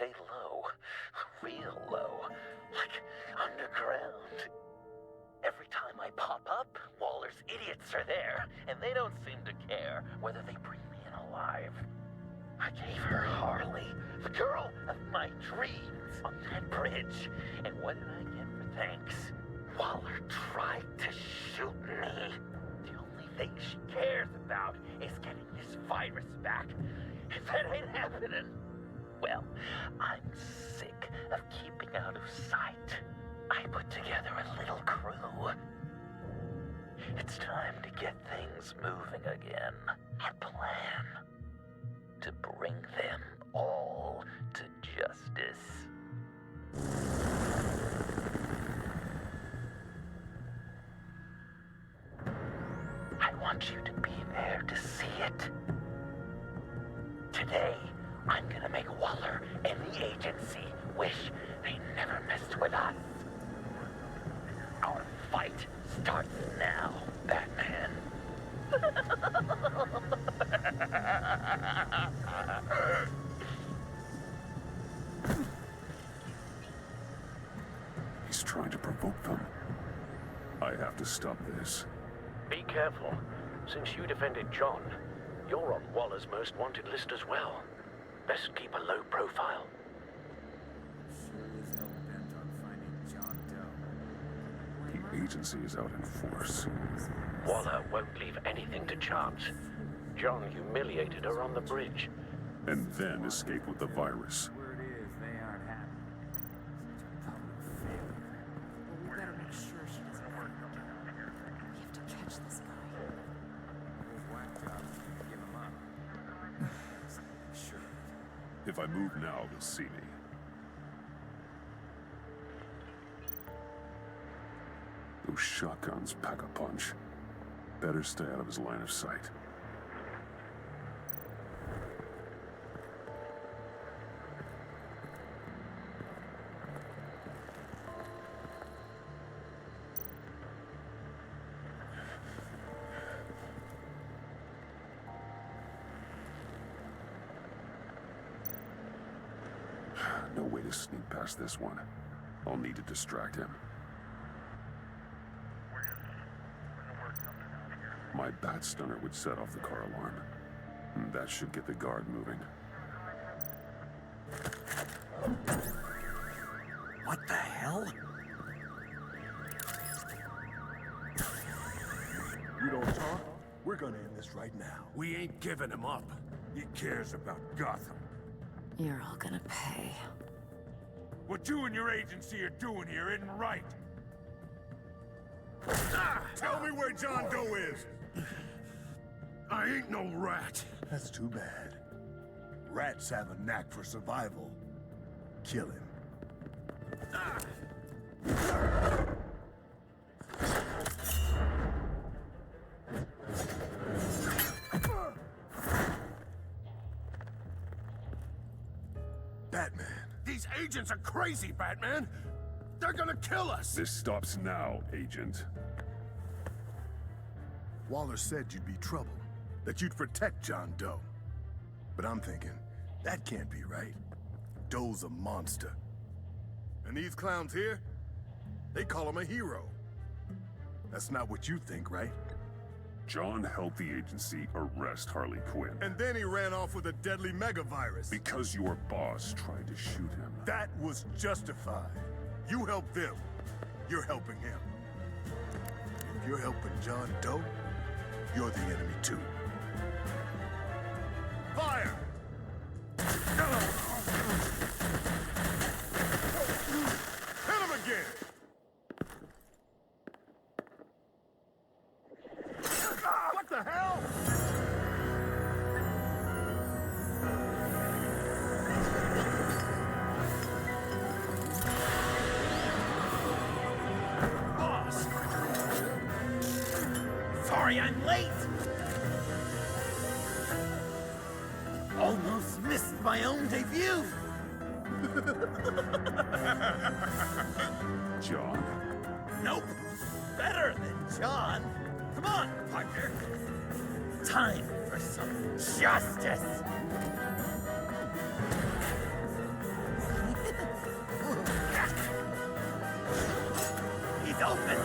stay low. Real low. Like underground. Every time I pop up, Waller's idiots are there, and they don't seem to care whether they bring me in alive. I gave her Harley, the girl of my dreams, on that bridge. And what did I get for thanks? Waller tried to shoot me. The only thing she cares about is getting this virus back. If that ain't happening, well, I'm sick of keeping out of sight. I put together a little crew. It's time to get things moving again. A plan. To bring them all to justice. I want you to be there to see it. Today, I'm gonna make Waller and the agency wish they never messed with us. Our fight starts now, Batman. He's trying to provoke them. I have to stop this. Be careful. Since you defended John, you're on Waller's most wanted list as well. Best keep a low profile. The agency is out in force. Waller won't leave anything to chance. John humiliated her on the bridge. And then escape with the virus. Word is they aren't happy. Such a public failure. Well, we better make sure she doesn't work. We have to catch this guy. Those whack jobs, give him up. Sure. If I move now, they'll see me. Those shotguns pack a punch. Better stay out of his line of sight. No way to sneak past this one. I'll need to distract him. My bat stunner would set off the car alarm. That should get the guard moving. What the hell? You don't talk? We're gonna end this right now. We ain't giving him up. He cares about Gotham. You're all gonna pay. What you and your agency are doing here isn't right. Tell me where John Doe is! I ain't no rat. That's too bad. Rats have a knack for survival. Kill him. Batman. These agents are crazy, Batman! They're gonna kill us! This stops now, Agent. Waller said you'd be trouble, that you'd protect John Doe. But I'm thinking, that can't be right. Doe's a monster. And these clowns here, they call him a hero. That's not what you think, right? John helped the agency arrest Harley Quinn. And then he ran off with a deadly megavirus. Because your boss tried to shoot him. That was justified. You helped them. You're helping him. If you're helping John Doe, you're the enemy too. Fire! Hit him again! What the hell? Boss! Sorry I'm late! Almost missed my own debut! John? Nope. Better than John. Come on, partner. Time for some justice. open.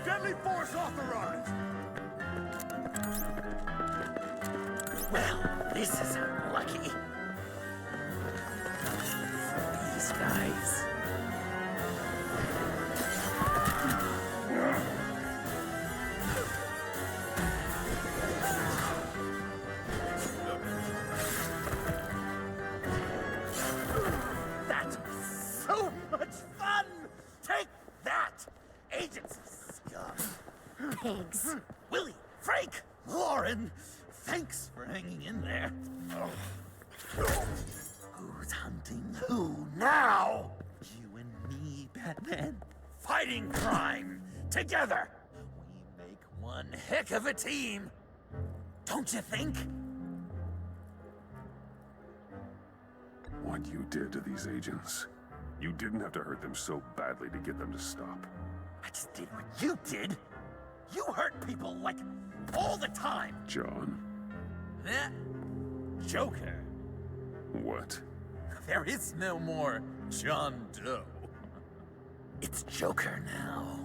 Deadly force authorized! Well, this is unlucky. These guys. That was so much fun! Take that, agents of scum! Pigs. Willie, Frank, Lauren, thanks for hanging in there. Who's hunting who now? You and me, Batman. Fighting crime together. We make one heck of a team. Don't you think? What you did to these agents. You didn't have to hurt them so badly to get them to stop. I just did what you did. You hurt people like all the time. John, Eh? Joker. what? There is no more John Doe. It's Joker now.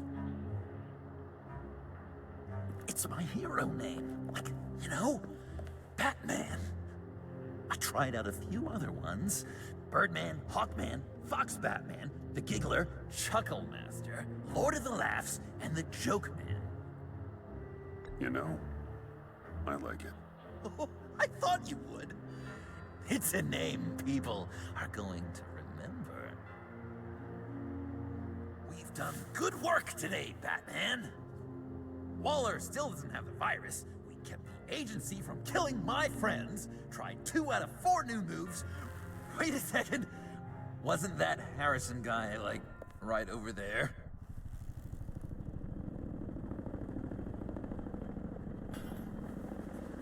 It's my hero name. Like, you know, Batman. I tried out a few other ones. Birdman, Hawkman, Fox Batman, the Giggler, Chuckle Master, Lord of the Laughs, and the Joke Man. You know, I like it. Oh, I thought you would. It's a name people are going to remember. We've done good work today, Batman. Waller still doesn't have the virus. We kept the agency from killing my friends, tried 2 out of 4 new moves. Wait a second. Wasn't that Harrison guy, like, right over there?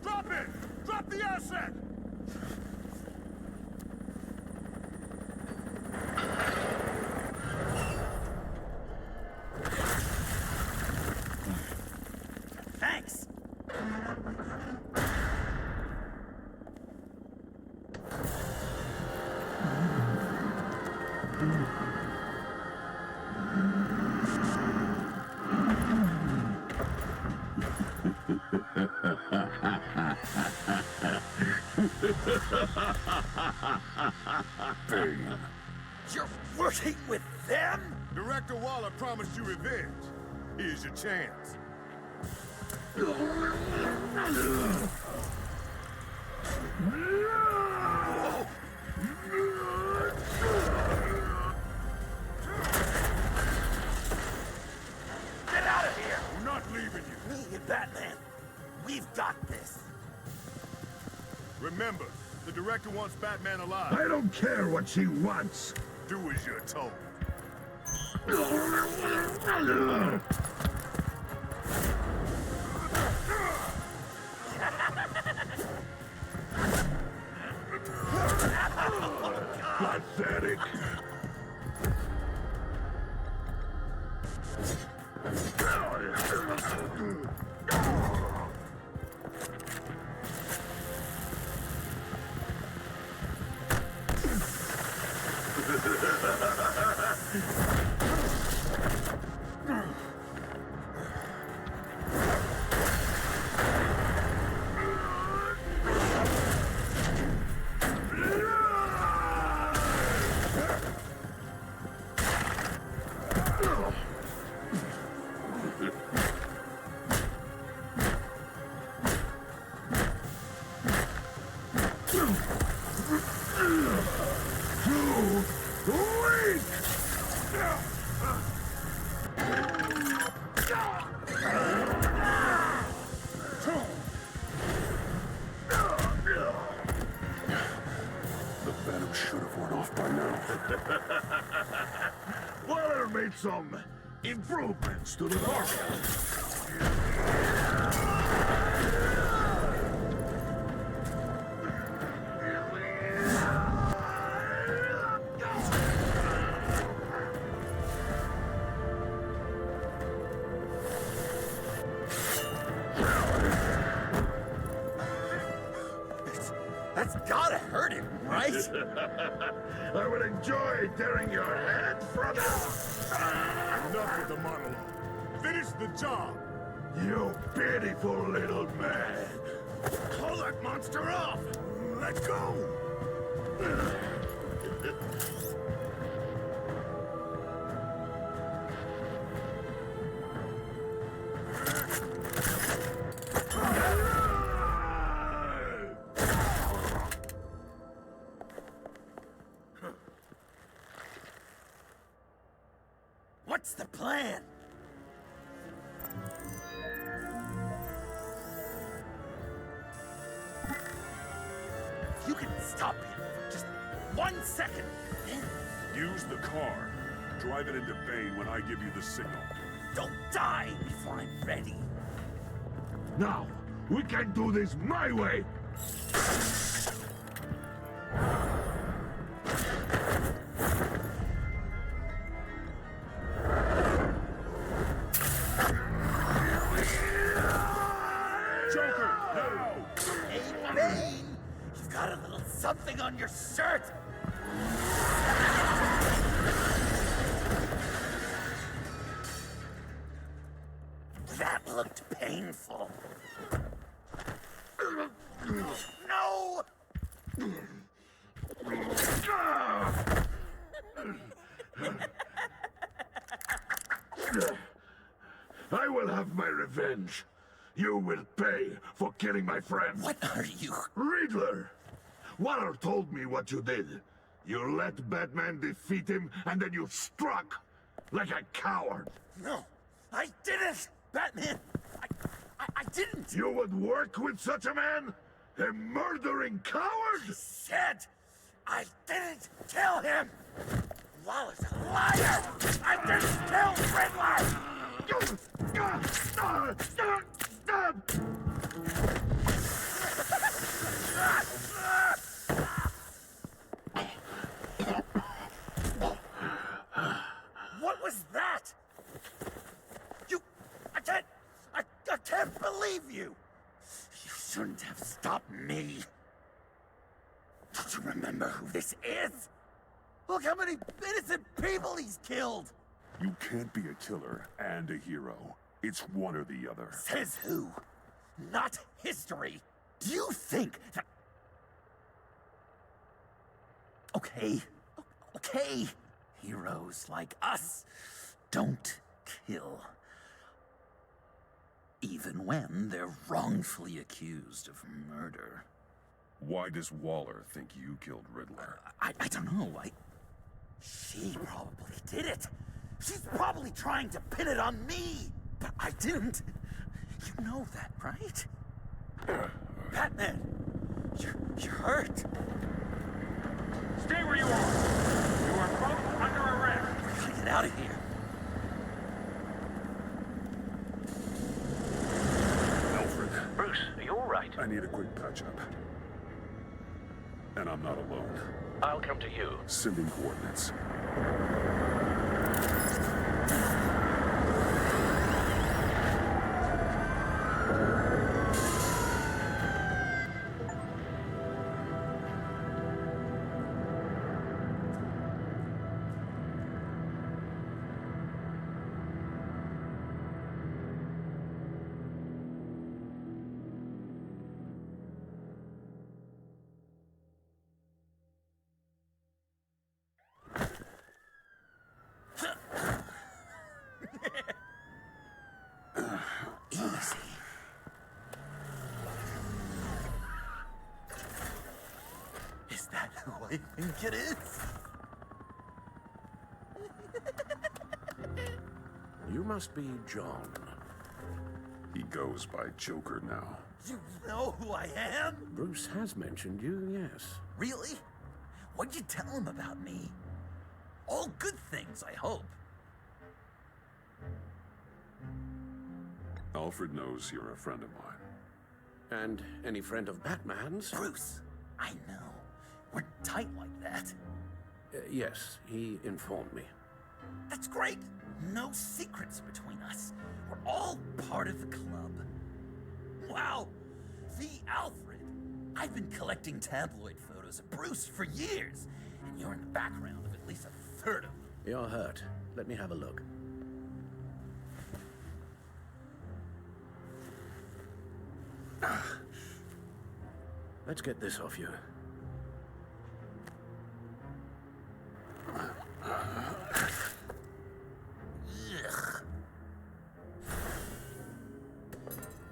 Drop it! Drop the asset! Thanks. Bane. You're working with them? Director Waller promised you revenge. Here's your chance. Get out of here! We're not leaving you. Me and Batman, we've got this. Remember, the director wants Batman alive. I don't care what she wants. Do as you're told. Pathetic. The Venom should have worn off by now. Waller made some improvements to the car. That's gotta hurt him, right? I will enjoy tearing your head from it! Enough with the monologue. Finish the job! You pitiful little man! Call that monster off! Let go! What's the plan? You can stop him for just 1 second. Then Use the car. Drive it into Bane when I give you the signal. don't die before I'm ready. Now, we can do this my way! Joker, now! Hey, Bane! You've got a little something on your shirt! That looked painful. No! I will have my revenge. You will pay for killing my friend. What are you? Riddler! Waller told me what you did. You let Batman defeat him, and then you struck like a coward. No, I didn't! Batman! I didn't! You would work with such a man? A murdering coward? Said I didn't kill him! Waller's a liar! I didn't kill Riddler! What was that? I can't believe you! You shouldn't have stopped me. Don't you remember who this is? Look how many innocent people he's killed! You can't be a killer and a hero. It's one or the other. Says who? Not history. Do you think that... Okay. Okay. Heroes like us don't kill. Even when they're wrongfully accused of murder. Why does Waller think you killed Riddler? I don't know. She probably did it. She's probably trying to pin it on me. But I didn't. You know that, right? Batman, you're hurt. Stay where you are. You are both under arrest. We gotta get out of here. Alfred, Bruce, are you all right? I need a quick patch-up. And I'm not alone. I'll come to you. Sending coordinates. Easy. Is that who I think it is? You must be John. He goes by Joker now. You know who I am? Bruce has mentioned you, yes. Really? What'd you tell him about me? All good things, I hope. Alfred knows you're a friend of mine. And any friend of Batman's? Bruce, I know. We're tight like that. Yes, he informed me. That's great. No secrets between us. We're all part of the club. Wow, the Alfred. I've been collecting tabloid photos of Bruce for years, and you're in the background of at least a third of them. You're hurt. Let me have a look. Let's get this off you. Ugh.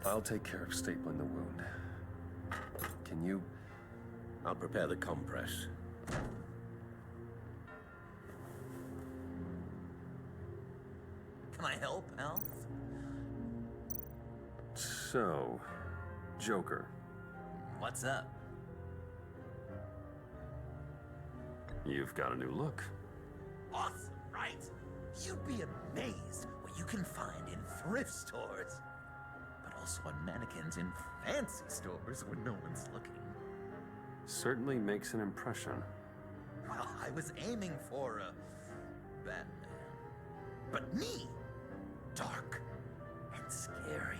I'll take care of stapling the wound. Can you? I'll prepare the compress. Can I help, Alf? So, Joker, What's up? you've got a new look. Awesome, right? You'd be amazed what you can find in thrift stores. But also on mannequins in fancy stores when no one's looking. Certainly makes an impression. Well, I was aiming for a Batman. But me, dark and scary.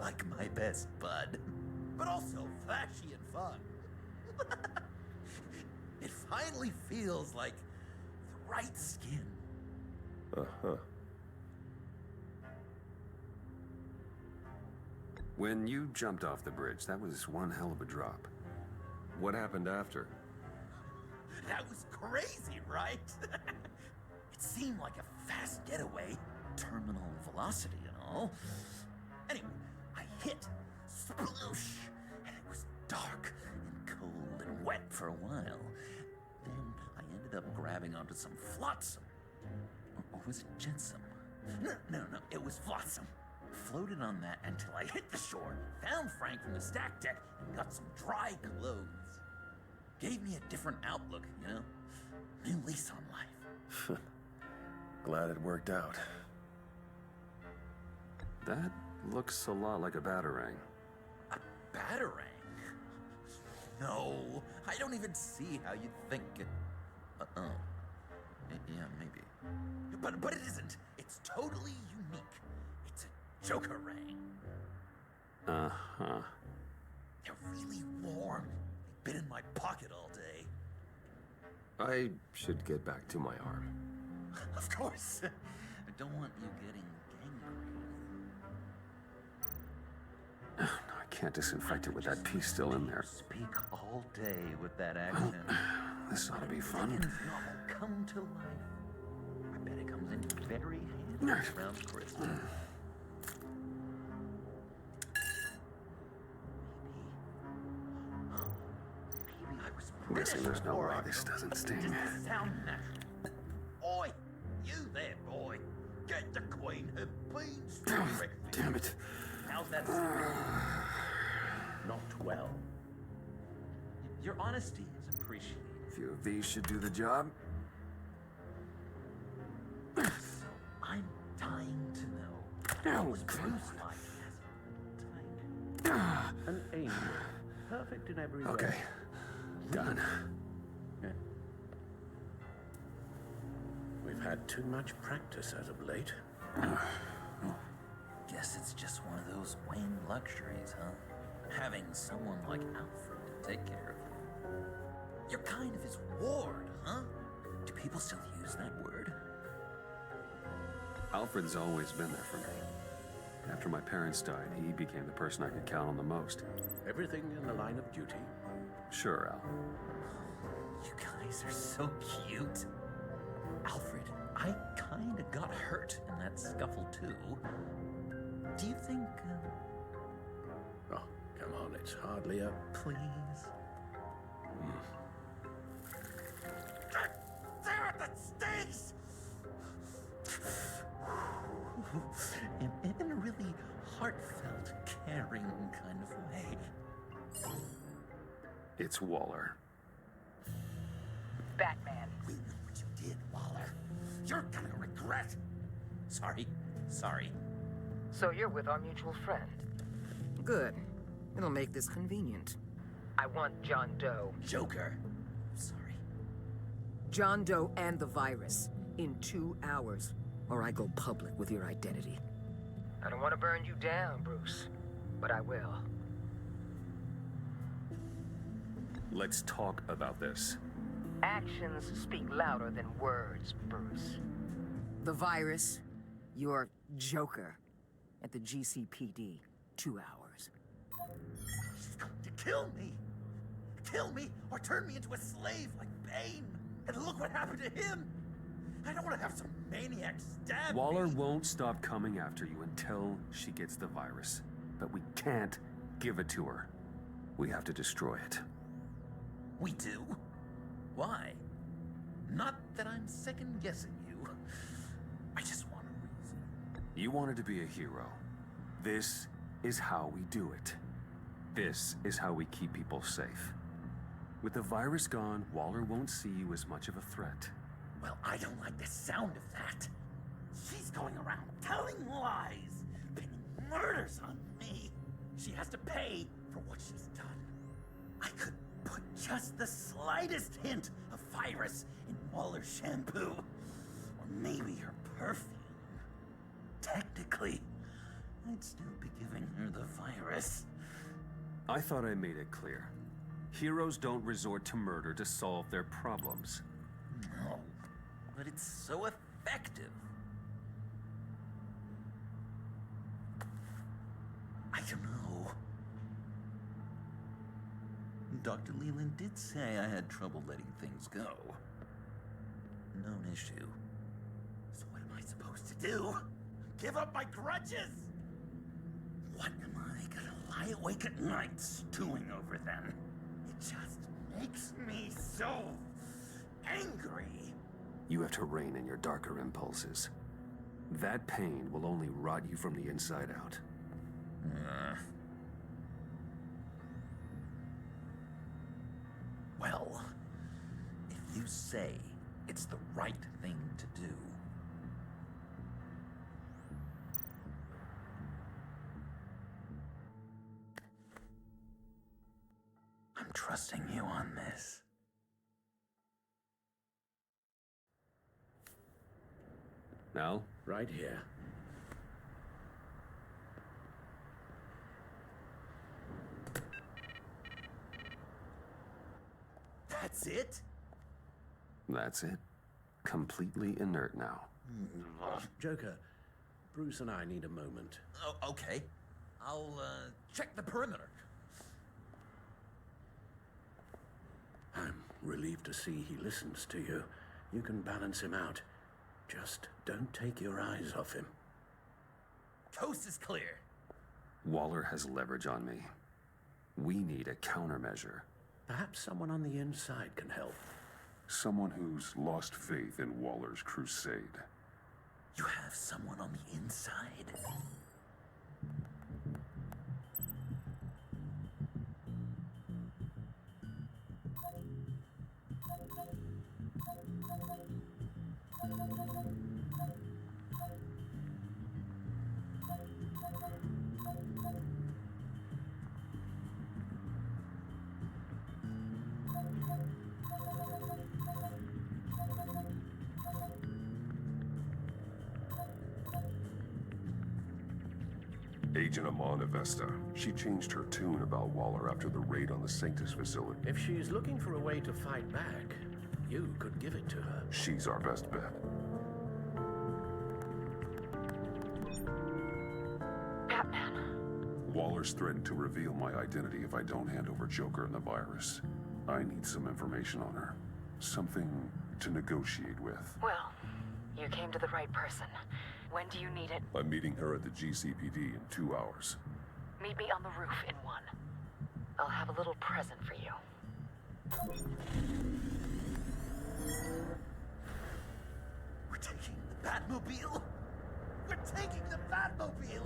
Like my best bud. But also flashy and fun. It finally feels like the right skin. Uh-huh. When you jumped off the bridge, that was one hell of a drop. What happened after? That was crazy, right? It seemed like a fast getaway, terminal velocity and all. Anyway, I hit, sploosh, and it was dark and cold and wet for a while. Then I ended up grabbing onto some flotsam. Or was it jetsam? No, it was flotsam. Floated on that until I hit the shore, found Frank from the stack deck, and got some dry clothes. Gave me a different outlook, you know? New lease on life. Glad it worked out. That looks a lot like a batarang. A batarang? No, I don't even see how you'd think it. Yeah, maybe. But it isn't. It's totally unique. It's a Joker-rang. Uh-huh. They're really warm. They've been in my pocket all day. I should get back to my arm. Of course. I don't want you getting gangrene. No, I can't disinfect it with that piece still in there. Speak all day with that accent. This ought to be fun. Dickens' novel come to life. I bet it comes in very handy around Christmas. Maybe I was I'm guessing there's no British way or this doesn't does sting. this sound natural? Oi, you there, boy. Get the queen her beans. Damn it. How's that? Not well. Your honesty is appreciated. A few of these should do the job. So I'm dying to know. What was Bruce like as a tiny? An angel. Perfect in every way. Okay. Done. We've had too much practice as of late. Guess it's just one of those Wayne luxuries, huh? Having someone like Alfred to take care of you. You're kind of his ward, huh? Do people still use that word? Alfred's always been there for me. After my parents died, he became the person I could count on the most. Everything in the line of duty. Sure, Al. You guys are so cute. Alfred, I kinda got hurt in that scuffle too. Do you think, Oh, come on, it's hardly a... please? God damn it, that stinks! In a really heartfelt, caring kind of way. It's Waller. Batman. We know what you did, Waller. You're gonna regret. Sorry. So you're with our mutual friend. Good. It'll make this convenient. I want John Doe. Joker. Sorry. John Doe and the virus in 2 hours, or I go public with your identity. I don't want to burn you down, Bruce, but I will. Let's talk about this. Actions speak louder than words, Bruce. The virus, your Joker, at the GCPD, 2 hours. She's going to kill me! Kill me or turn me into a slave like Bane! And look what happened to him! I don't want to have some maniac stab Waller me. won't stop coming after you until she gets the virus. But we can't give it to her. We have to destroy it. We do? Why? Not that I'm second-guessing you. I just want a reason. You wanted to be a hero. This is how we do it. This is how we keep people safe. With the virus gone, Waller won't see you as much of a threat. Well, I don't like the sound of that. She's going around telling lies, pinning murders on me. She has to pay for what she's done. I could put just the slightest hint of virus in Waller's shampoo. Or maybe her perfume. Technically, I'd still be giving her the virus. I thought I made it clear. Heroes don't resort to murder to solve their problems. No, but it's so effective. I don't know. Dr. Leland did say I had trouble letting things go. Known issue. So what am I supposed to do? Give up my grudges? What am I gonna lie awake at night stewing over then? It just makes me so angry. You have to rein in your darker impulses. That pain will only rot you from the inside out. Well, if you say it's the right thing to do. I'm trusting you on this. Now? Right here. That's it? That's it. Completely inert now. Joker, Bruce and I need a moment. Oh, okay. I'll, check the perimeter. I'm relieved to see he listens to you. You can balance him out. Just don't take your eyes off him. Coast is clear. Waller has leverage on me. We need a countermeasure. Perhaps someone on the inside can help. Someone who's lost faith in Waller's crusade. You have someone on the inside? Agent Amanda Vesta. She changed her tune about Waller after the raid on the Sanctus facility. If she's looking for a way to fight back, you could give it to her. She's our best bet. Batman. Waller's threatened to reveal my identity if I don't hand over Joker and the virus. I need some information on her. Something to negotiate with. Well, you came to the right person. When do you need it? I'm meeting her at the GCPD in 2 hours. Meet me on the roof in 1. I'll have a little present for you. We're taking the Batmobile? We're taking the Batmobile!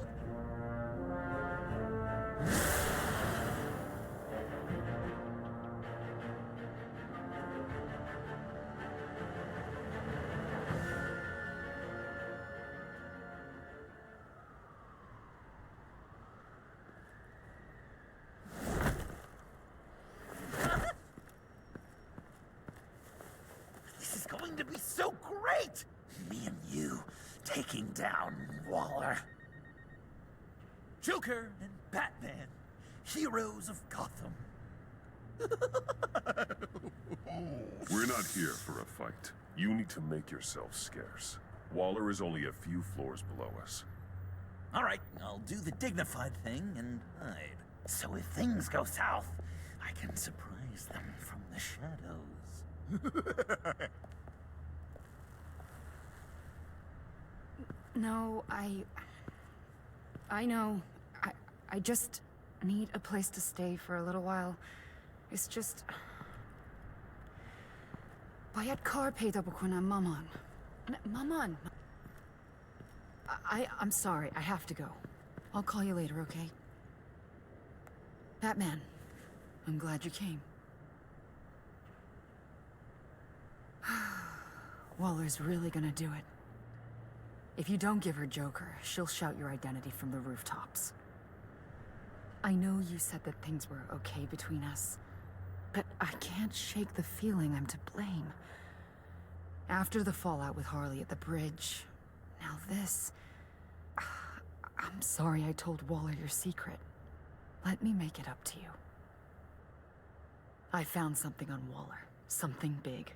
This is going to be so great! Me and you taking down Waller. Joker and Batman, heroes of Gotham. We're not here for a fight. You need to make yourself scarce. Waller is only a few floors below us. All right, I'll do the dignified thing and hide. So if things go south, I can surprise them from the shadows. No, I know. I just need a place to stay for a little while. It's just... Bayat karpayda bu kona maman. Maman. I'm sorry, I have to go. I'll call you later, okay? Batman, I'm glad you came. Waller's really gonna do it. If you don't give her Joker, she'll shout your identity from the rooftops. I know you said that things were okay between us, but I can't shake the feeling I'm to blame. After the fallout with Harley at the bridge, now this... I'm sorry I told Waller your secret. Let me make it up to you. I found something on Waller. Something big.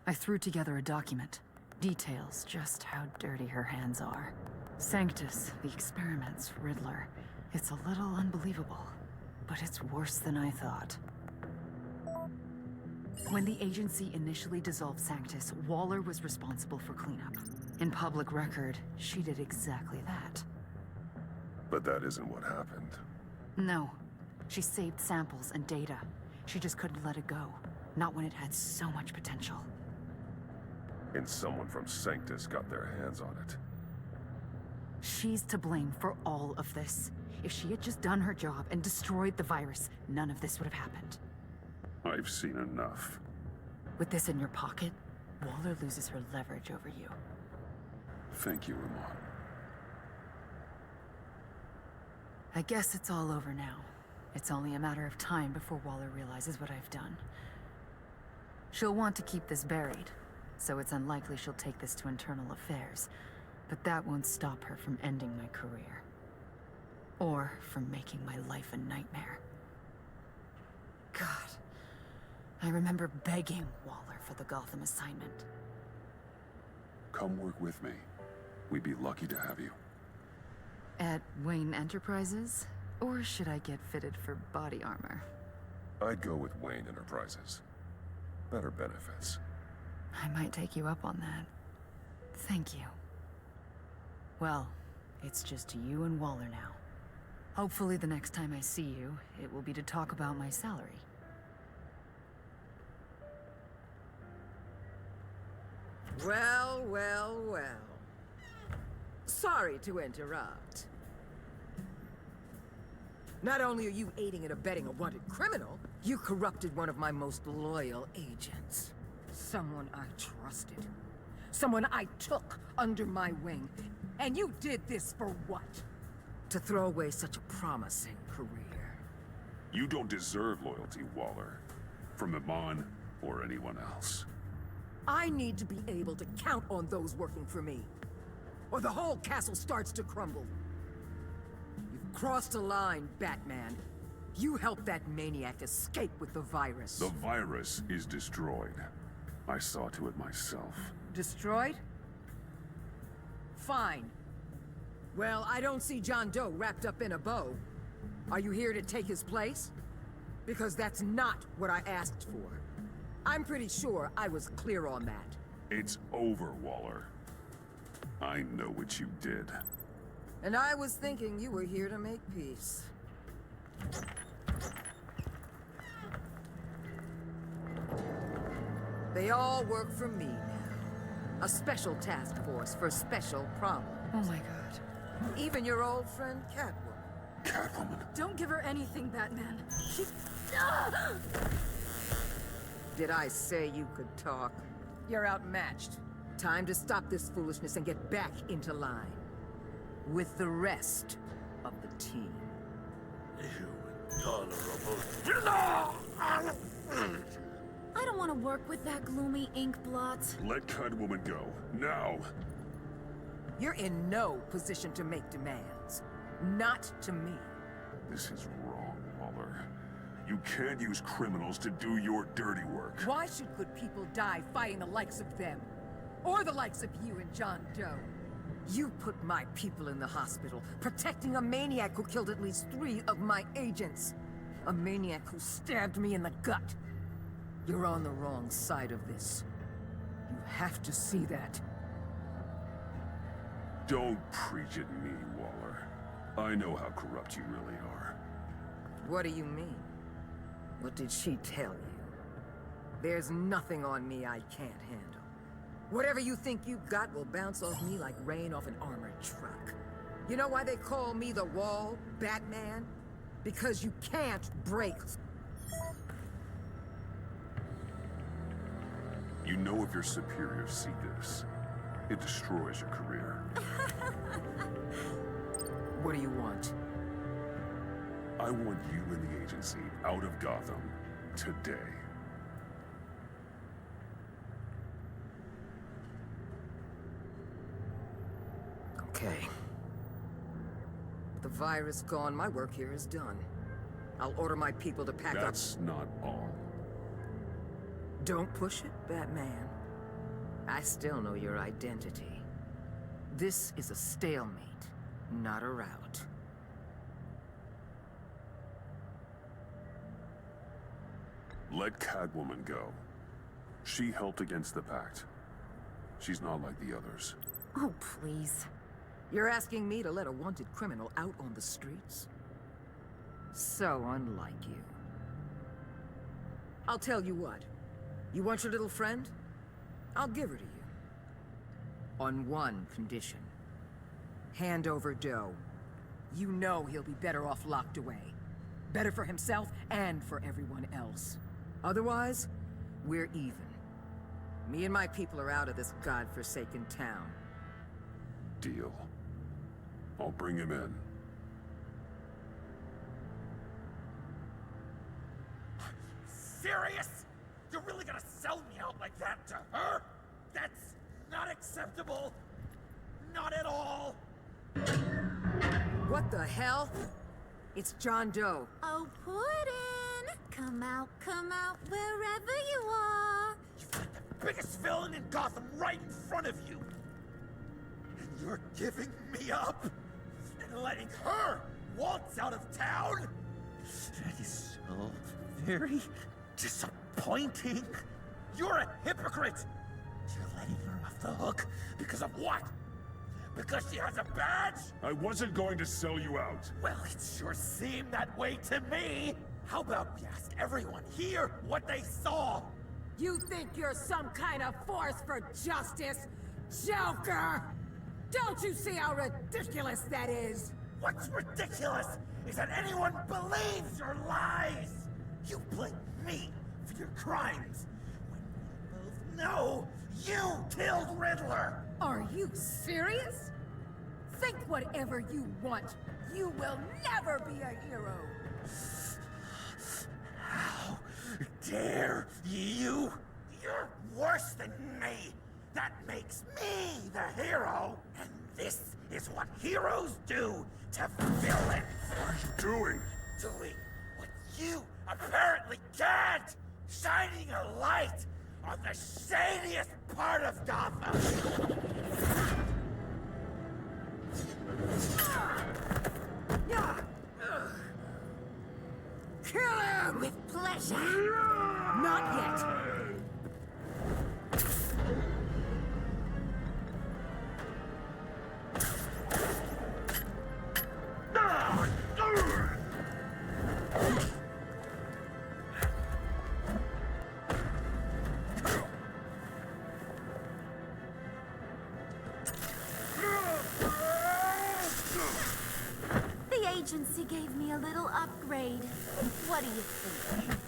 I threw together a document. Details just how dirty her hands are. Sanctus, the experiments, Riddler. It's a little unbelievable, but it's worse than I thought. When the agency initially dissolved Sanctus, Waller was responsible for cleanup. In public record, she did exactly that. But that isn't what happened. No. She saved samples and data. She just couldn't let it go. Not when it had so much potential. And someone from Sanctus got their hands on it. She's to blame for all of this. If she had just done her job and destroyed the virus, none of this would have happened. I've seen enough. With this in your pocket, Waller loses her leverage over you. Thank you, Ramon. I guess it's all over now. It's only a matter of time before Waller realizes what I've done. She'll want to keep this buried, so it's unlikely she'll take this to internal affairs. But that won't stop her from ending my career. Or from making my life a nightmare. God, I remember begging Waller for the Gotham assignment. Come work with me. We'd be lucky to have you. At Wayne Enterprises? Or should I get fitted for body armor? I'd go with Wayne Enterprises. Better benefits. I might take you up on that. Thank you. Well, it's just you and Waller now. Hopefully the next time I see you, it will be to talk about my salary. Well, well, well. Sorry to interrupt. Not only are you aiding and abetting a wanted criminal, you corrupted one of my most loyal agents. Someone I trusted. Someone I took under my wing. And you did this for what? To throw away such a promising career. You don't deserve loyalty, Waller. From Iman or anyone else. I need to be able to count on those working for me. Or the whole castle starts to crumble. You've crossed a line, Batman. You helped that maniac escape with the virus. The virus is destroyed. I saw to it myself. Destroyed? Fine. Well, I don't see John Doe wrapped up in a bow. Are you here to take his place? Because that's not what I asked for. I'm pretty sure I was clear on that. It's over, Waller. I know what you did. And I was thinking you were here to make peace. They all work for me now. A special task force for special problems. Oh my God. Even your old friend Catwoman. Catwoman? Don't give her anything, Batman. She... Did I say you could talk? You're outmatched. Time to stop this foolishness and get back into line. With the rest of the team. You intolerable... I don't want to work with that gloomy ink blot. Let Catwoman go. Now! You're in no position to make demands. Not to me. This is wrong, Waller. You can't use criminals to do your dirty work. Why should good people die fighting the likes of them? Or the likes of you and John Doe? You put my people in the hospital, protecting a maniac who killed at least 3 of my agents. A maniac who stabbed me in the gut. You're on the wrong side of this. You have to see that. Don't preach at me, Waller. I know how corrupt you really are. What do you mean? What did she tell you? There's nothing on me I can't handle. Whatever you think you've got will bounce off me like rain off an armored truck. You know why they call me the Wall, Batman? Because you can't break. You know if your superiors see this, it destroys your career. What do you want? I want you and the agency out of Gotham today. Okay. The virus gone, my work here is done. I'll order my people to pack up. That's not all. Don't push it, Batman. I still know your identity. This is a stalemate, not a rout. Let Catwoman go. She helped against the Pact. She's not like the others. Oh, please. You're asking me to let a wanted criminal out on the streets? So unlike you. I'll tell you what. You want your little friend? I'll give her to you. On one condition. Hand over Doe. You know he'll be better off locked away. Better for himself and for everyone else. Otherwise, we're even. Me and my people are out of this godforsaken town. Deal. I'll bring him in. Serious? You're really gonna sell me out like that to her? That's not acceptable. Not at all. What the hell? It's John Doe. Oh, Puddin'! Come out, wherever you are. You've got the biggest villain in Gotham right in front of you. And you're giving me up? And letting her waltz out of town? That is so very disappointing. You're a hypocrite. You're letting her off the hook because of what? Because she has a badge? I wasn't going to sell you out. Well, it sure seemed that way to me. How about we ask everyone here what they saw? You think you're some kind of force for justice, Joker? Don't you see how ridiculous that is? What's ridiculous is that anyone believes your lies. You blame me for your crimes when we both know you killed Riddler. Are you serious? Think whatever you want. You will never be a hero. How dare you? You're worse than me. That makes me the hero. And this is what heroes do to villains. What are you doing? Doing what you apparently can't. Shining a light on the shadiest part of Gotham. Kill him! With pleasure. Not yet. The agency gave me a little upgrade. What do you think?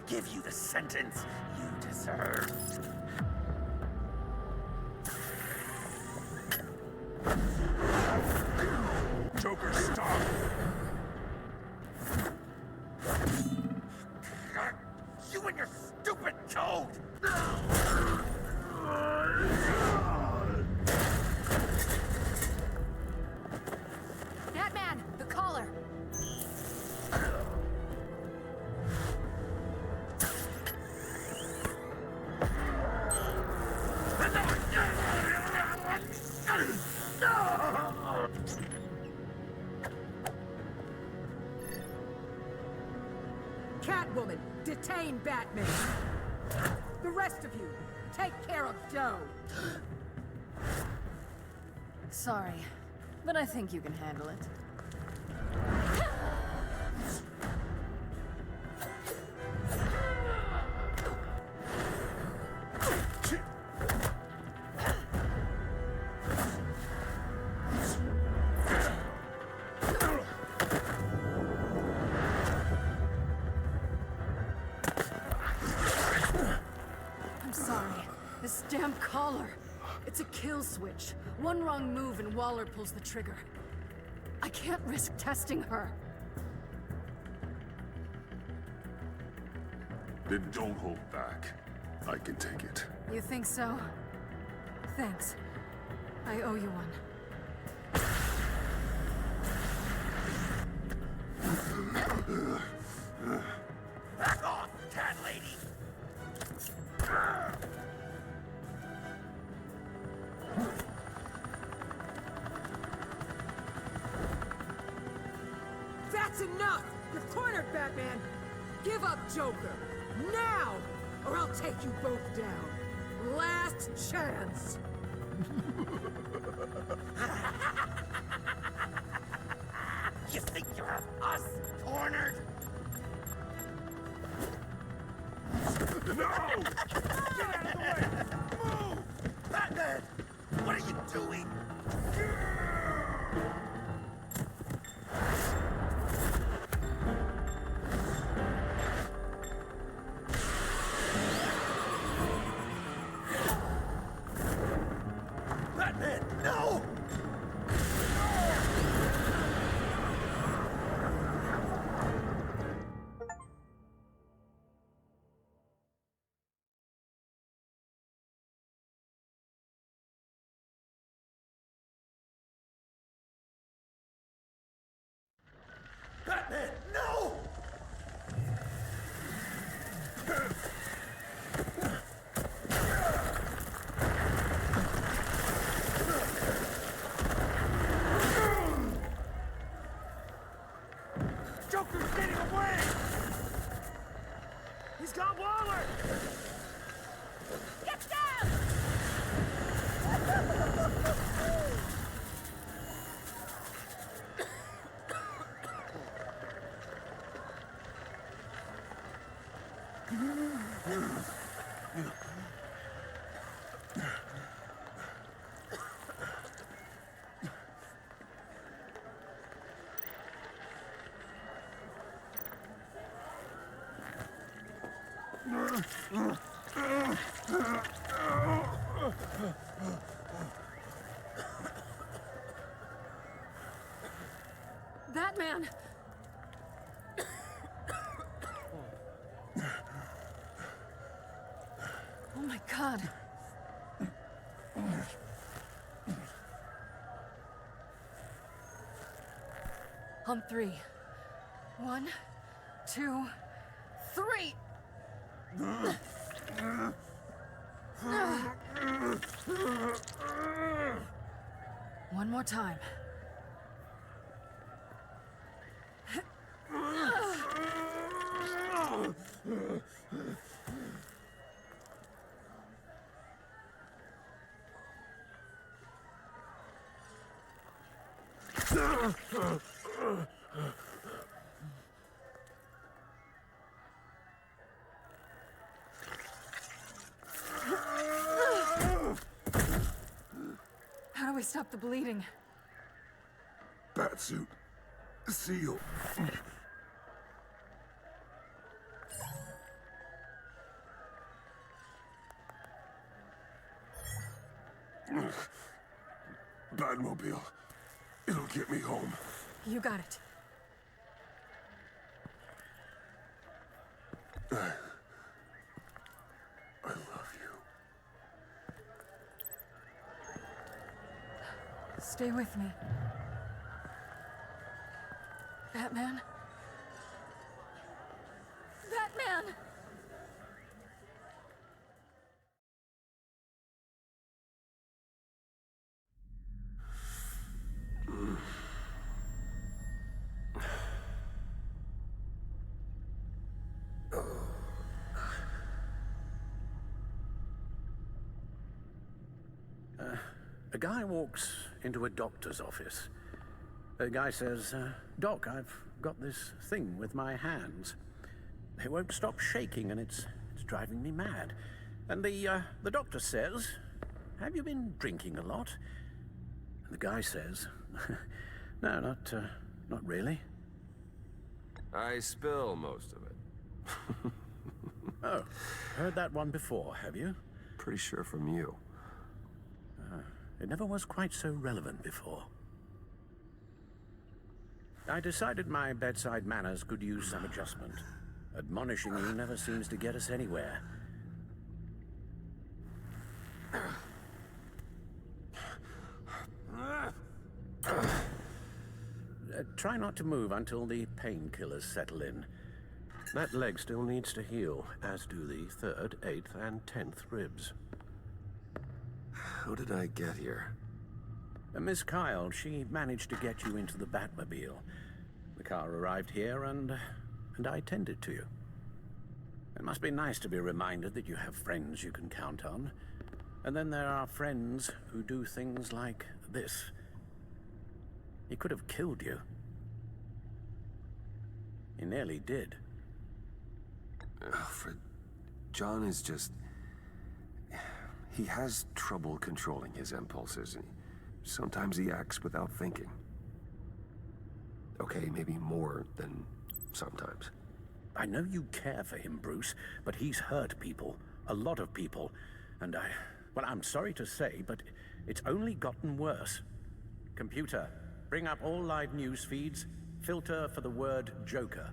give you the sentence you deserve. Joker, stop! You and your stupid toad! Batman, the collar! Catwoman, detain Batman. The rest of you, take care of Joe. Sorry, but I think you can handle it. I'm sorry. This damn collar. It's a kill switch. One wrong move and Waller pulls the trigger. I can't risk testing her. Then don't hold back. I can take it. You think so? Thanks. I owe you one. Back off, cat lady! That's enough! You're cornered, Batman! Give up Joker! Now! Or I'll take you both down. Last chance! You think you have us cornered? No! Get out of the way! Move! Batman! What are you doing? Batman, no! Batman, no! Joker's getting away! He's got Waller! Get down! Batman! Oh my God. On three. 1, 2, 3! One more time. How do we stop the bleeding? Batsuit. Seal. Batmobile. It'll get me home. You got it. I love you. Stay with me. Batman? Batman! A guy walks into a doctor's office. The guy says, Doc, I've got this thing with my hands. They won't stop shaking and it's driving me mad. And the doctor says, have you been drinking a lot? And the guy says, no, not really. I spill most of it. Oh, heard that one before, have you? Pretty sure from you. It never was quite so relevant before. I decided my bedside manners could use some adjustment. Admonishing you never seems to get us anywhere. Try not to move until the painkillers settle in. That leg still needs to heal, as do the 3rd, 8th, and 10th ribs. How did I get here? Miss Kyle, she managed to get you into the Batmobile. The car arrived here, and I tended to you. It must be nice to be reminded that you have friends you can count on. And then there are friends who do things like this. He could have killed you. He nearly did. Alfred, John is just... He has trouble controlling his impulses, and sometimes he acts without thinking. Okay, maybe more than sometimes. I know you care for him, Bruce, but he's hurt people. A lot of people. And well, I'm sorry to say, but it's only gotten worse. Computer, bring up all live news feeds. Filter for the word Joker.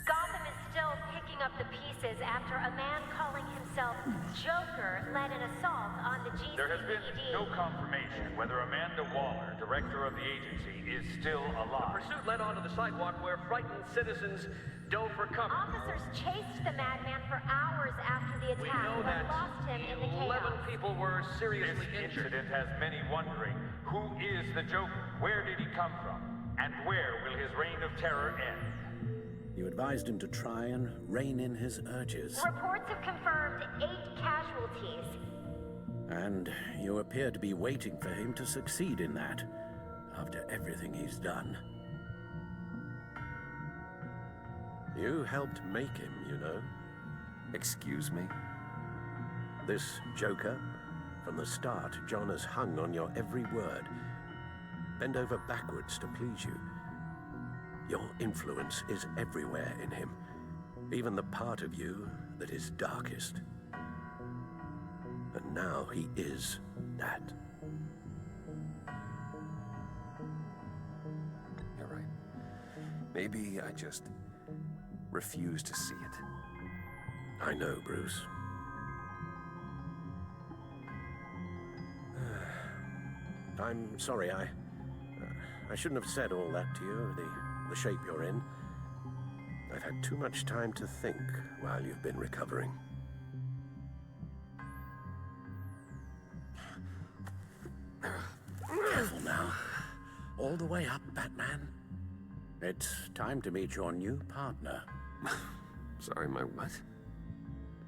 Gotham is still picking up the pieces after a man calling himself Joker led an assault on the GCPD. There has been no confirmation whether Amanda Waller, director of the agency, is still alive. The pursuit led onto the sidewalk where frightened citizens dove for cover. Officers chased the madman for hours after the attack, We know but that lost him in the 11 chaos. people were seriously This injured. incident has many wondering, who is the Joker? Where did he come from? And where will his reign of terror end? You advised him to try and rein in his urges. Reports have confirmed 8 casualties. And you appear to be waiting for him to succeed in that, after everything he's done. You helped make him, you know. Excuse me? This Joker, from the start, John has hung on your every word. Bend over backwards to please you. Your influence is everywhere in him, even the part of you that is darkest. And now he is that. You're right. Maybe I just refuse to see it. I know, Bruce. I'm sorry, I shouldn't have said all that to you, the shape you're in. I've had too much time to think while you've been recovering. Careful now. All the way up, Batman. It's time to meet your new partner. Sorry, my what?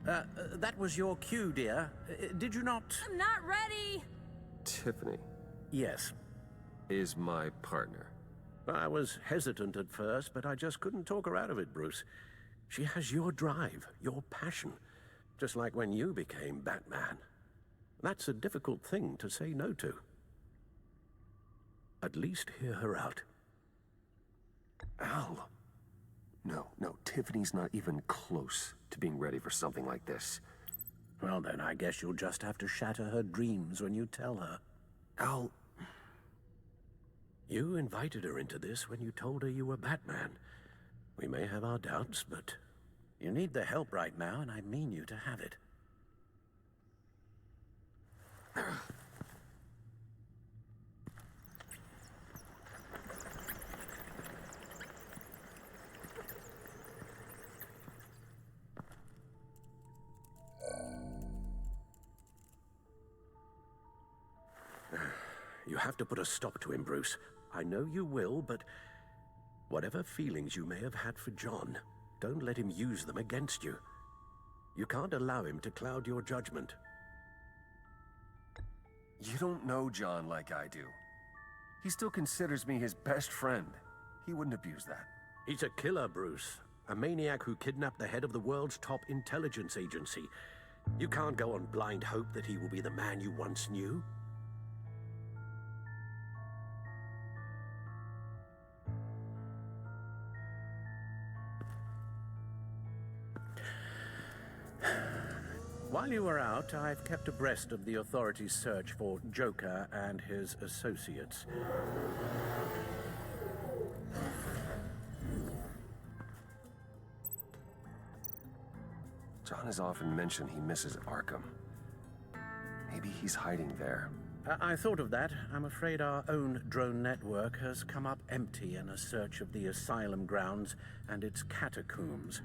That was your cue, dear. Did you not? I'm not ready. Tiffany. Yes. Is my partner. I was hesitant at first, but I just couldn't talk her out of it, Bruce. She has your drive, your passion, just like when you became Batman. That's a difficult thing to say no to. At least hear her out. Al. No, Tiffany's not even close to being ready for something like this. Well, then I guess you'll just have to shatter her dreams when you tell her. Al... You invited her into this when you told her you were Batman. We may have our doubts, but you need the help right now, and I mean you to have it. You have to put a stop to him, Bruce. I know you will, but whatever feelings you may have had for John, don't let him use them against you. You can't allow him to cloud your judgment. You don't know John like I do. He still considers me his best friend. He wouldn't abuse that. He's a killer, Bruce. A maniac who kidnapped the head of the world's top intelligence agency. You can't go on blind hope that he will be the man you once knew. While you were out, I've kept abreast of the authorities' search for Joker and his associates. John has often mentioned he misses Arkham. Maybe he's hiding there. I thought of that. I'm afraid our own drone network has come up empty in a search of the asylum grounds and its catacombs.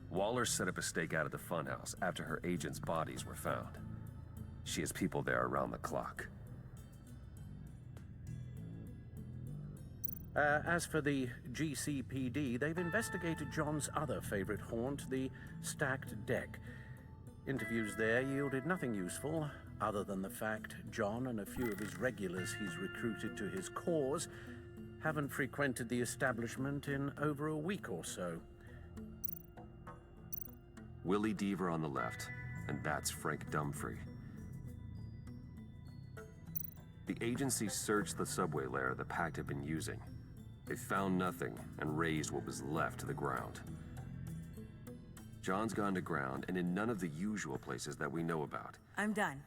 Waller set up a stakeout at the funhouse after her agents' bodies were found. She has people there around the clock. As for the GCPD, they've investigated John's other favorite haunt, the stacked deck. Interviews there yielded nothing useful, other than the fact John and a few of his regulars he's recruited to his cause haven't frequented the establishment in over a week or so. Willie Deaver on the left, and that's Frank Dumfrey. The agency searched the subway lair the Pact had been using. They found nothing and razed what was left to the ground. John's gone to ground and in none of the usual places that we know about. I'm done.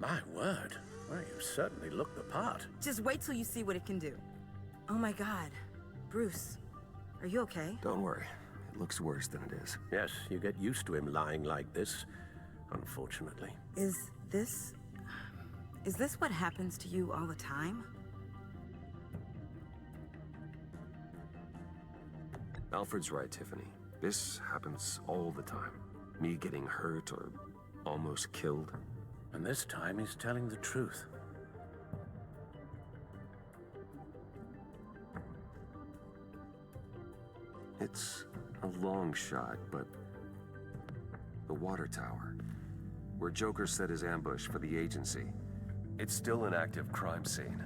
My word. Well, you certainly look the part. Just wait till you see what it can do. Oh my God. Bruce, are you okay? Don't worry. It looks worse than it is. Yes, you get used to him lying like this, unfortunately. Is this what happens to you all the time? Alfred's right, Tiffany. This happens all the time. Me getting hurt or almost killed. And this time he's telling the truth. It's a long shot, but the water tower, where Joker set his ambush for the agency, it's still an active crime scene.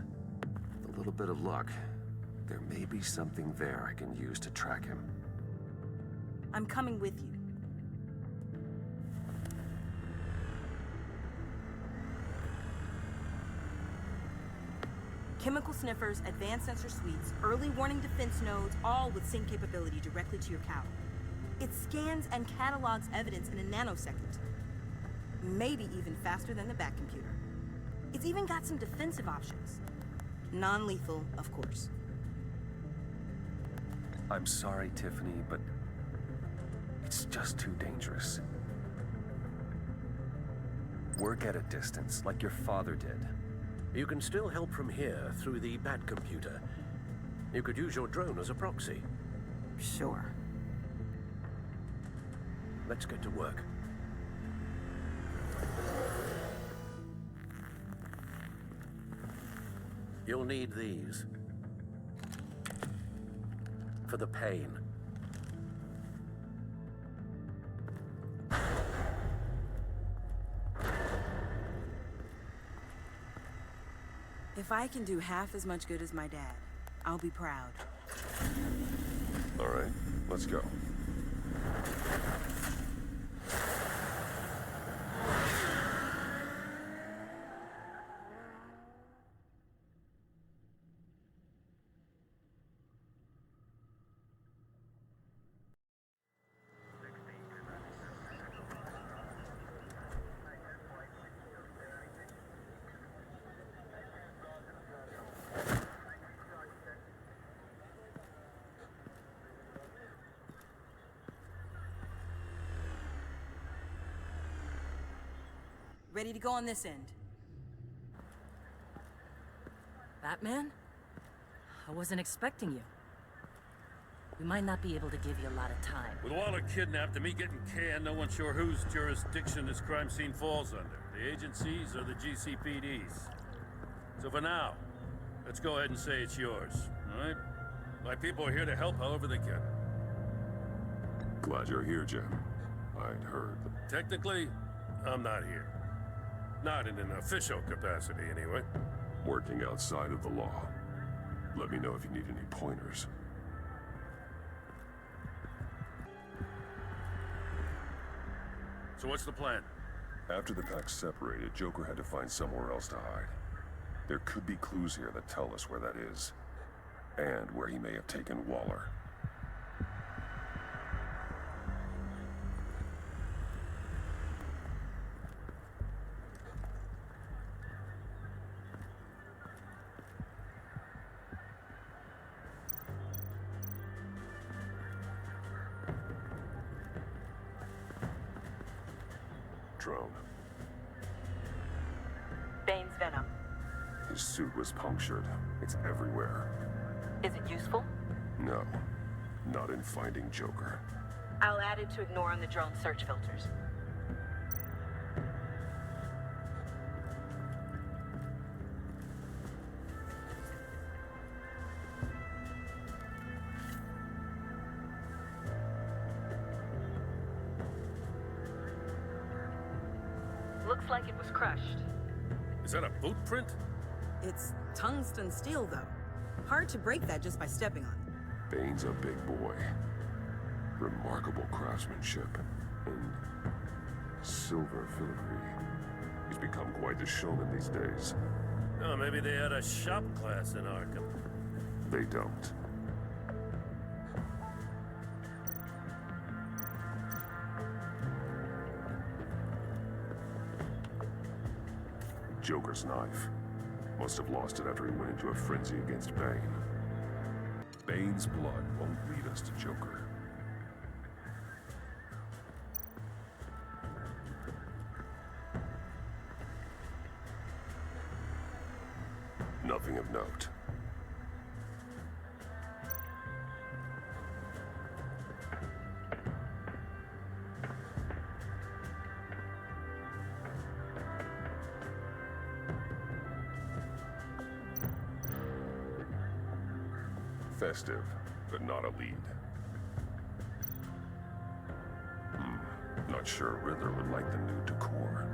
With a little bit of luck, there may be something there I can use to track him. I'm coming with you. Chemical sniffers, advanced sensor suites, early warning defense nodes, all with sync capability directly to your cloud. It scans and catalogs evidence in a nanosecond. Maybe even faster than the Bat computer. It's even got some defensive options. Non-lethal, of course. I'm sorry, Tiffany, but it's just too dangerous. Work at a distance, like your father did. You can still help from here through the Bat computer. You could use your drone as a proxy. Sure. Let's get to work. You'll need these. For the pain. If I can do half as much good as my dad, I'll be proud. All right, let's go. Ready to go on this end. Batman? I wasn't expecting you. We might not be able to give you a lot of time. With Waller kidnapped and me getting canned, no one's sure whose jurisdiction this crime scene falls under. The agencies or the GCPD's. So for now, let's go ahead and say it's yours, all right? My people are here to help however they can. Glad you're here, Jim. I'd heard. Technically, I'm not here. Not in an official capacity, anyway. Working outside of the law. Let me know if you need any pointers. So what's the plan? After the pack separated, Joker had to find somewhere else to hide. There could be clues here that tell us where that is. And where he may have taken Waller. Drone. Bane's venom. His suit was punctured. It's everywhere. Is it useful? No. Not in finding Joker. I'll add it to ignore on the drone search filters. Looks like it was crushed. Is that a boot print? It's tungsten steel, though. Hard to break that just by stepping on it. Bane's a big boy. Remarkable craftsmanship. And silver filigree. He's become quite the showman these days. Oh, maybe they had a shop class in Arkham. They don't. Joker's knife. Must have lost it after he went into a frenzy against Bane. Bane's blood won't lead us to Joker. Nothing of note. Festive, but not a lead. Not sure Riddler would like the new decor.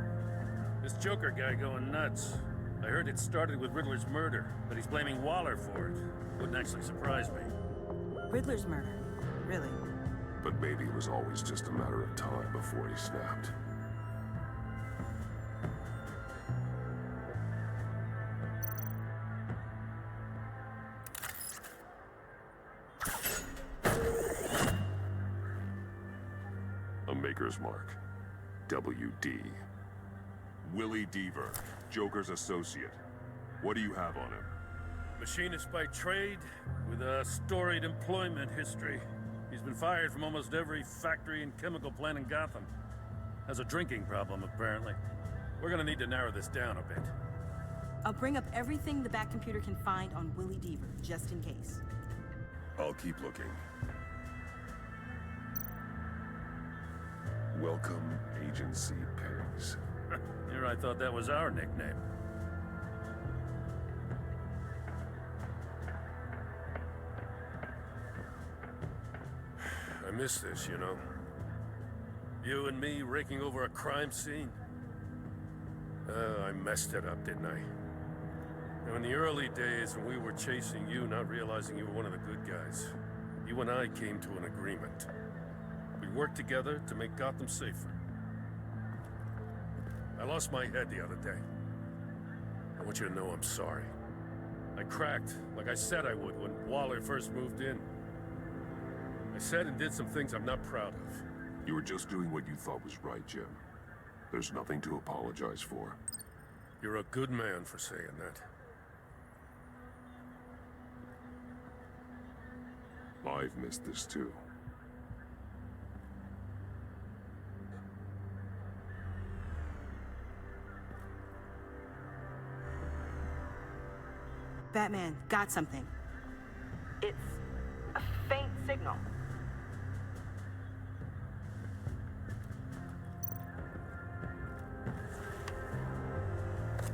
This Joker guy going nuts. I heard it started with Riddler's murder, but he's blaming Waller for it. Wouldn't actually surprise me. Riddler's murder? Really? But maybe it was always just a matter of time before he snapped. A Maker's Mark. WD. Willie Deaver, Joker's associate. What do you have on him? Machinist by trade, with a storied employment history. He's been fired from almost every factory and chemical plant in Gotham. Has a drinking problem, apparently. We're gonna need to narrow this down a bit. I'll bring up everything the Batcomputer can find on Willie Deaver, just in case. I'll keep looking. Welcome, Agency Pigs. Here I thought that was our nickname. I miss this, you know. You and me raking over a crime scene. I messed it up, didn't I? Now, in the early days when we were chasing you, not realizing you were one of the good guys, you and I came to an agreement. We worked together to make Gotham safer. I lost my head the other day. I want you to know I'm sorry. I cracked, like I said I would when Waller first moved in. I said and did some things I'm not proud of. You were just doing what you thought was right, Jim. There's nothing to apologize for. You're a good man for saying that. I've missed this too. Batman, got something. It's a faint signal.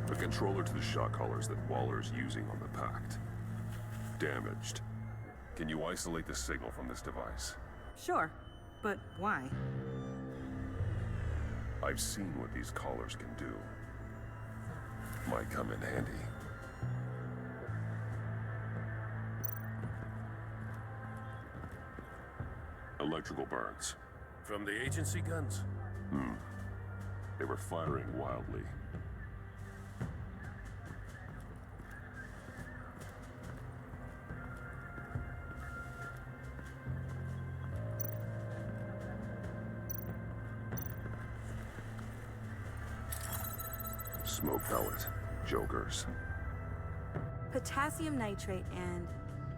The controller to the shock collars that Waller's using on the Pact. Damaged. Can you isolate the signal from this device? Sure, but why? I've seen what these collars can do. Might come in handy. Electrical burns. From the agency guns? They were firing wildly. Smoke pellet. Jokers. Potassium nitrate and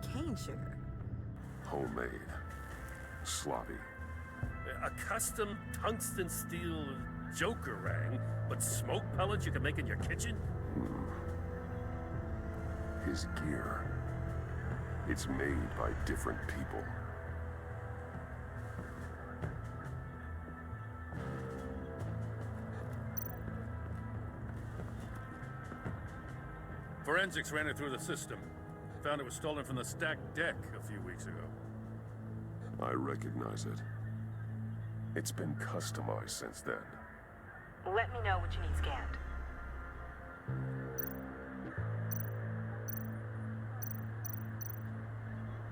cane sugar. Homemade. Sloppy. A custom tungsten steel Jokerang, but smoke pellets you can make in your kitchen? His gear. It's made by different people. Forensics ran it through the system. Found it was stolen from the stacked deck a few weeks ago. I recognize it. It's been customized since then. Let me know what you need scanned.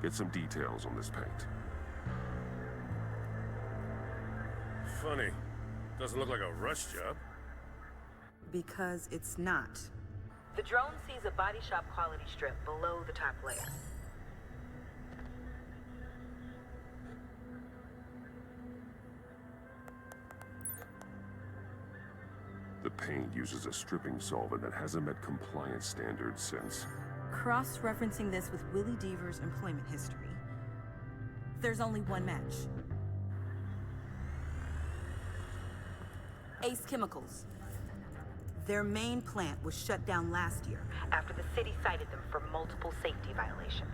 Get some details on this paint. Funny. Doesn't look like a rush job. Because it's not. The drone sees a body shop quality strip below the top layer. The paint uses a stripping solvent that hasn't met compliance standards since. Cross-referencing this with Willie Deaver's employment history, there's only one match. Ace Chemicals. Their main plant was shut down last year. After the city cited them for multiple safety violations.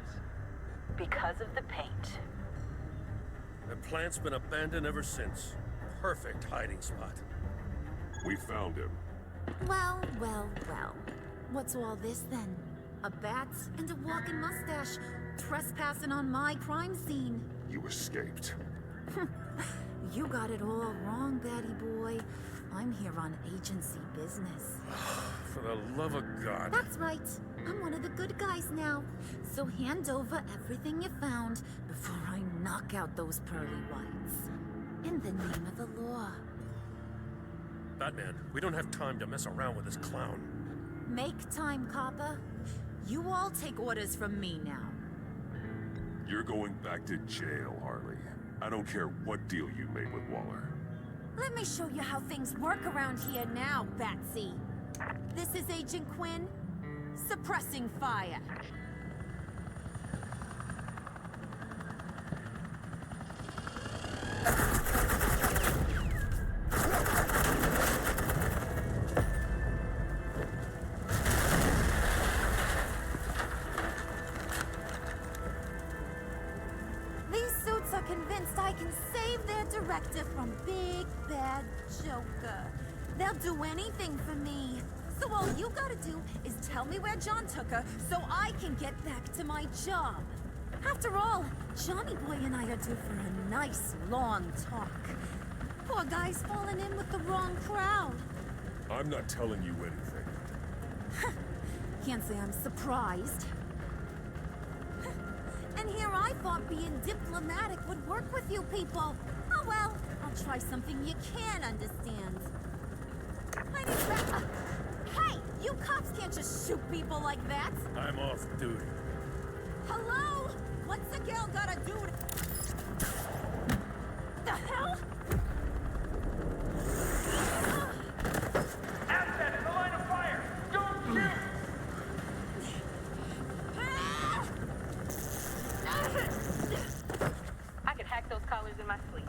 Because of the paint. The plant's been abandoned ever since. Perfect hiding spot. We found him. Well, well, well. What's all this then? A bat and a walking mustache trespassing on my crime scene. You escaped. You got it all wrong, Batty boy. I'm here on agency business. For the love of God. That's right. I'm one of the good guys now. So hand over everything you found before I knock out those pearly whites. In the name of the law. Batman, we don't have time to mess around with this clown. Make time, copper. You all take orders from me now. You're going back to jail, Harley. I don't care what deal you made with Waller. Let me show you how things work around here now, Batsy. This is Agent Quinn, suppressing fire. These suits are convinced I can save their director from Big Bad Joker. They'll do anything for me. So all you gotta do is tell me where John took her so I can get back to my job. After all, Johnny Boy and I are due for a nice long talk. Poor guy's fallen in with the wrong crowd. I'm not telling you anything. Can't say I'm surprised. And here I thought being diplomatic would work with you people. Oh well, I'll try something you can understand. I need Hey, you cops can't just shoot people like that. I'm off duty. Hello? What's a girl gotta do to... The hell? Asset in the line of fire! Don't shoot! I could hack those collars in my sleep.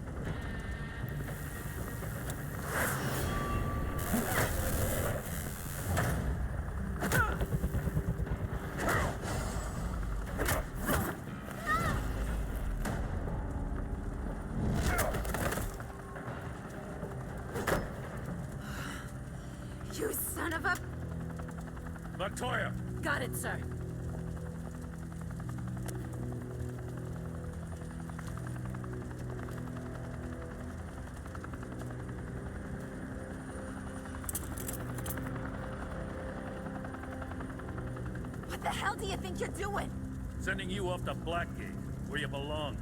You son of a... Montoya! Got it, sir. What the hell do you think you're doing? Sending you off to Blackgate, where you belong.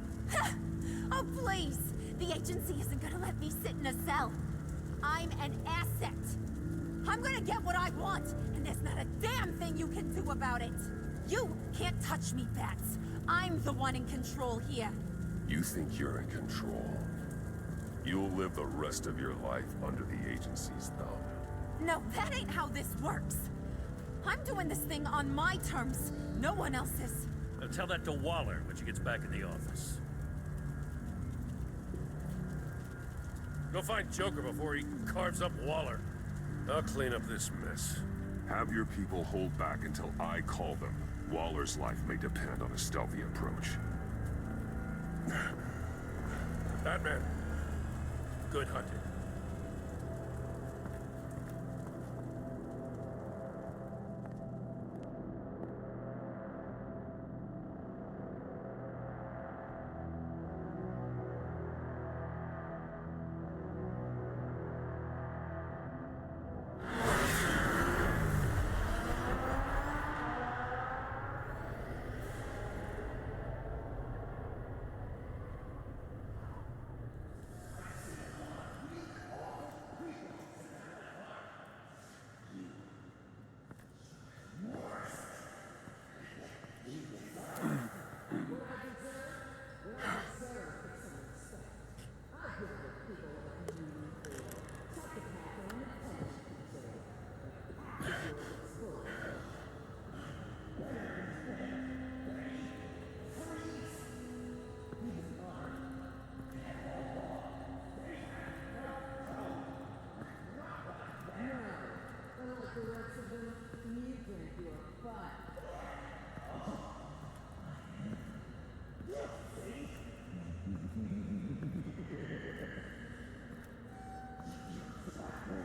Oh, please! The agency isn't gonna let me sit in a cell. I'm an asset. I'm gonna get what I want, and there's not a damn thing you can do about it. You can't touch me, Bats. I'm the one in control here. You think you're in control? You'll live the rest of your life under the agency's thumb. No, that ain't how this works. I'm doing this thing on my terms, no one else's. Now tell that to Waller when she gets back in the office. Go find Joker before he carves up Waller. I'll clean up this mess. Have your people hold back until I call them. Waller's life may depend on a stealthy approach. Batman, good hunting.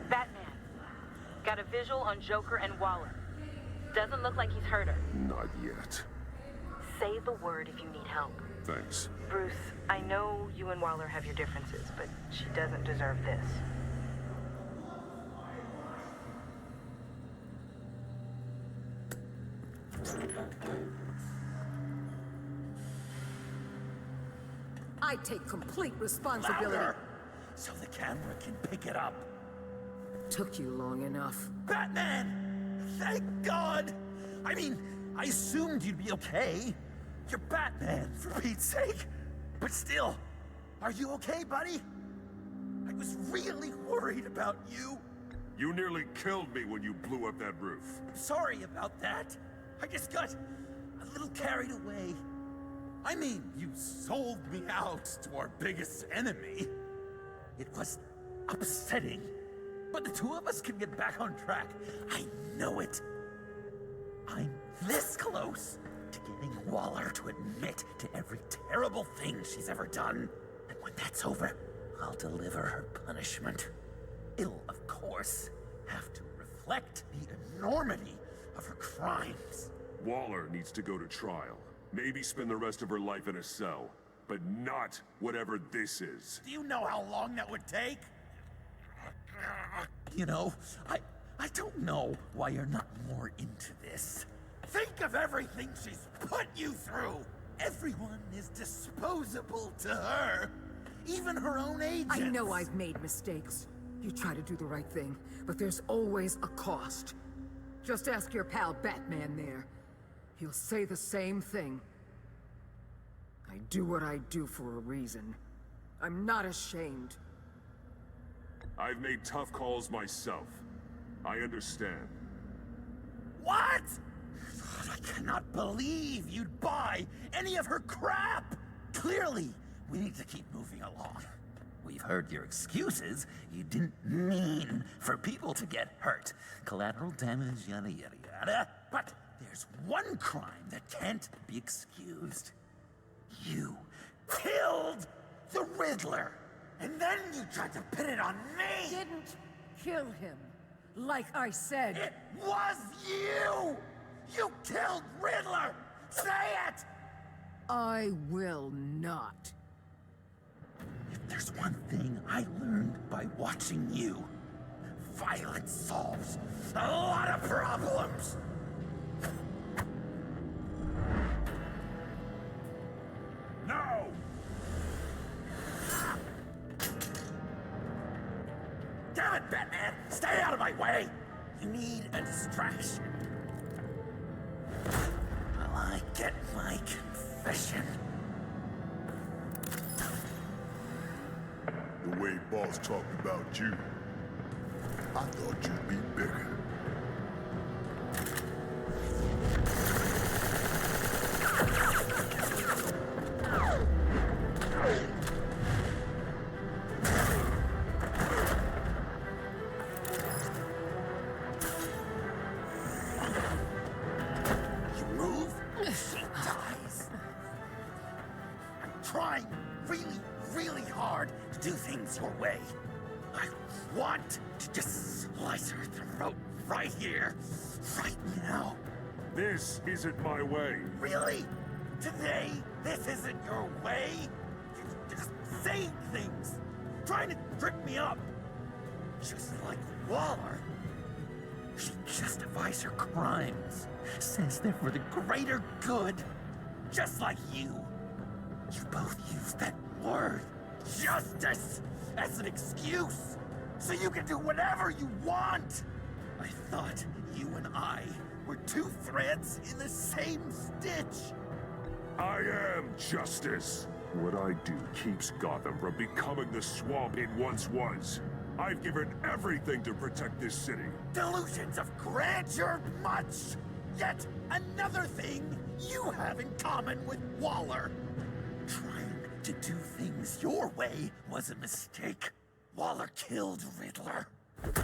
Batman, got a visual on Joker and Waller. Doesn't look like he's hurt her. Not yet. Say the word if you need help. Thanks. Bruce, I know you and Waller have your differences, but she doesn't deserve this. I take complete responsibility. Louder, so the camera can pick it up. Took you long enough. Batman! Thank God! I mean, I assumed you'd be okay. You're Batman, for Pete's sake. But still, are you okay, buddy? I was really worried about you. You nearly killed me when you blew up that roof. Sorry about that. I just got a little carried away. I mean, you sold me out to our biggest enemy. It was upsetting. But the two of us can get back on track. I know it. I'm this close to getting Waller to admit to every terrible thing she's ever done. And when that's over, I'll deliver her punishment. It'll, of course, have to reflect the enormity of her crimes. Waller needs to go to trial. Maybe spend the rest of her life in a cell. But not whatever this is. Do you know how long that would take? You know, I don't know why you're not more into this. Think of everything she's put you through. Everyone is disposable to her. Even her own agents. I know I've made mistakes. You try to do the right thing, but there's always a cost. Just ask your pal Batman there. He'll say the same thing. I do what I do for a reason. I'm not ashamed. I've made tough calls myself. I understand. What? I cannot believe you'd buy any of her crap! Clearly, we need to keep moving along. We've heard your excuses. You didn't mean for people to get hurt. Collateral damage, yada yada yada. But there's one crime that can't be excused. You killed the Riddler! And then you tried to pin it on me! Didn't kill him. Like I said. It was you! You killed Riddler! Say it! I will not. If there's one thing I learned by watching you, violence solves a lot of problems! No! Damn it, Batman! Stay out of my way! You need a distraction. Will I get my confession? The way Boss talked about you, I thought you'd be bigger. You move, she dies. I'm trying really hard to do things your way. I want to just slice her throat right here, right now. This isn't my way. Really? Today, this isn't your way? You're just saying things, trying to trip me up. Just like Waller. She justifies her crimes, says they're for the greater good, just like you. You both use that word, justice, as an excuse, so you can do whatever you want. I thought you and I were two threads in the same stitch. I am justice. What I do keeps Gotham from becoming the swamp it once was. I've given everything to protect this city. Delusions of grandeur much. Yet another thing you have in common with Waller. Trying to do things your way was a mistake. Waller killed Riddler. And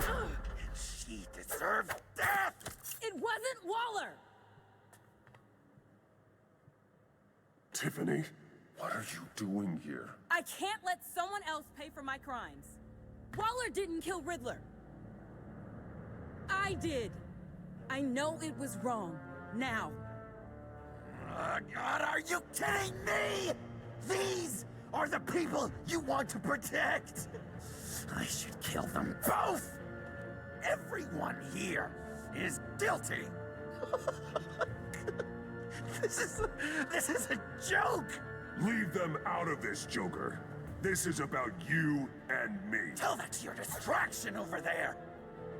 she deserved death! It wasn't Waller! Tiffany, what are you doing here? I can't let someone else pay for my crimes. Waller didn't kill Riddler. I did. I know it was wrong. Now. God, are you kidding me? These are the people you want to protect. I should kill them both. Everyone here is guilty. This is a joke. Leave them out of this, Joker. This is about you and me. Tell that to your distraction over there.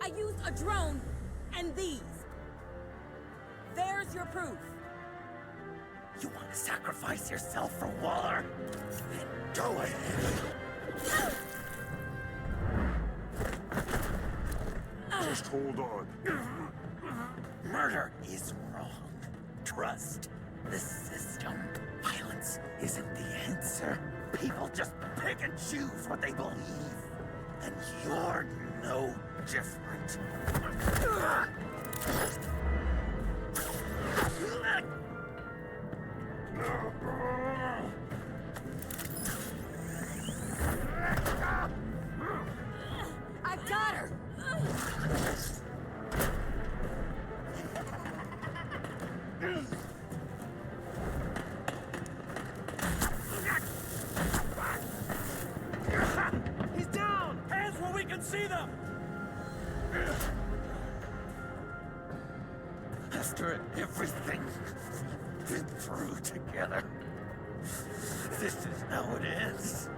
I used a drone and these. There's your proof. You want to sacrifice yourself for Waller? Then go ahead. Just hold on. Murder is wrong. Trust the system. Violence isn't the answer. People just pick and choose what they believe. And you're no different. I got her! He's down! Hands where we can see them! After everything we've been through together, this is how it ends.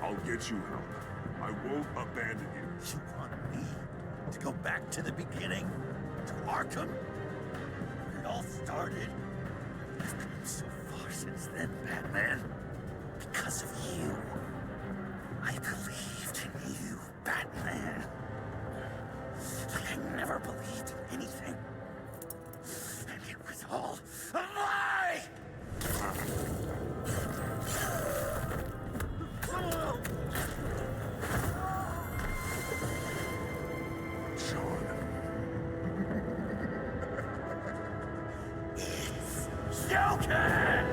I'll get you help. I won't abandon you. You want me to go back to the beginning? To Arkham? Where it all started? I've come so far since then, Batman. Because of you. I believed in you, Batman. Like I never believed in anything. And it was all a lie! Sean. It's Joker!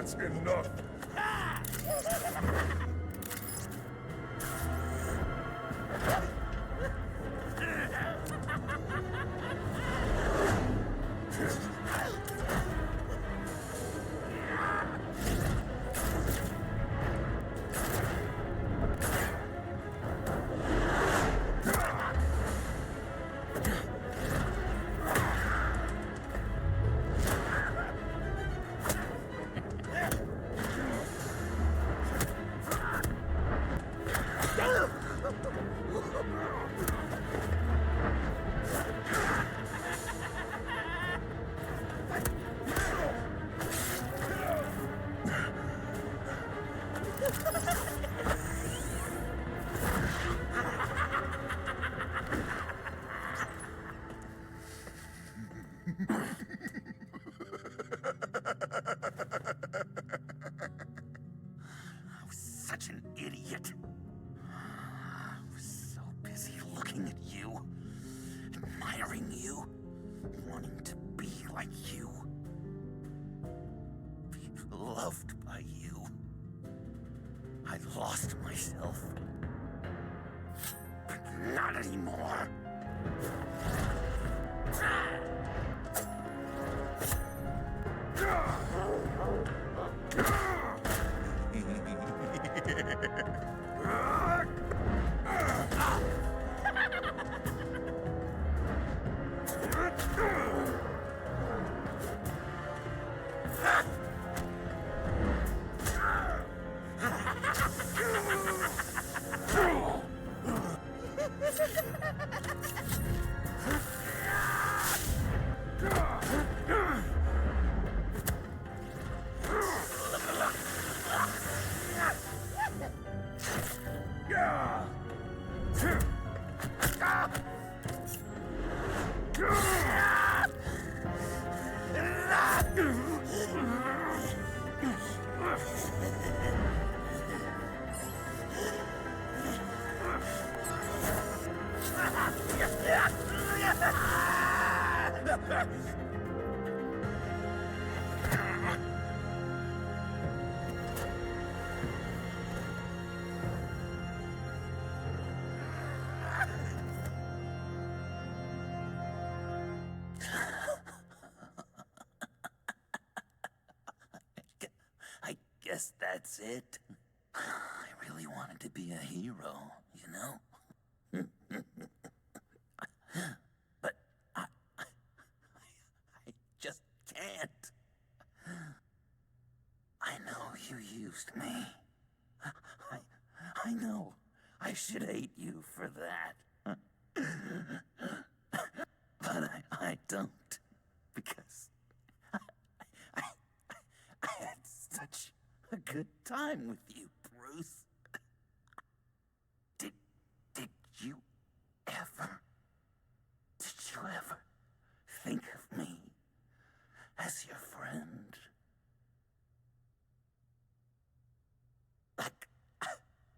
That's enough! I was such an idiot. I was so busy looking at you, admiring you, wanting to be like you, be loved by you. I lost myself. But not anymore. I guess that's it. I really wanted to be a hero, you know? But I just can't. I know you used me. I know I should hate you for that. But I don't, because I had such a good time with you, Bruce. Did you ever think of me as your friend? Like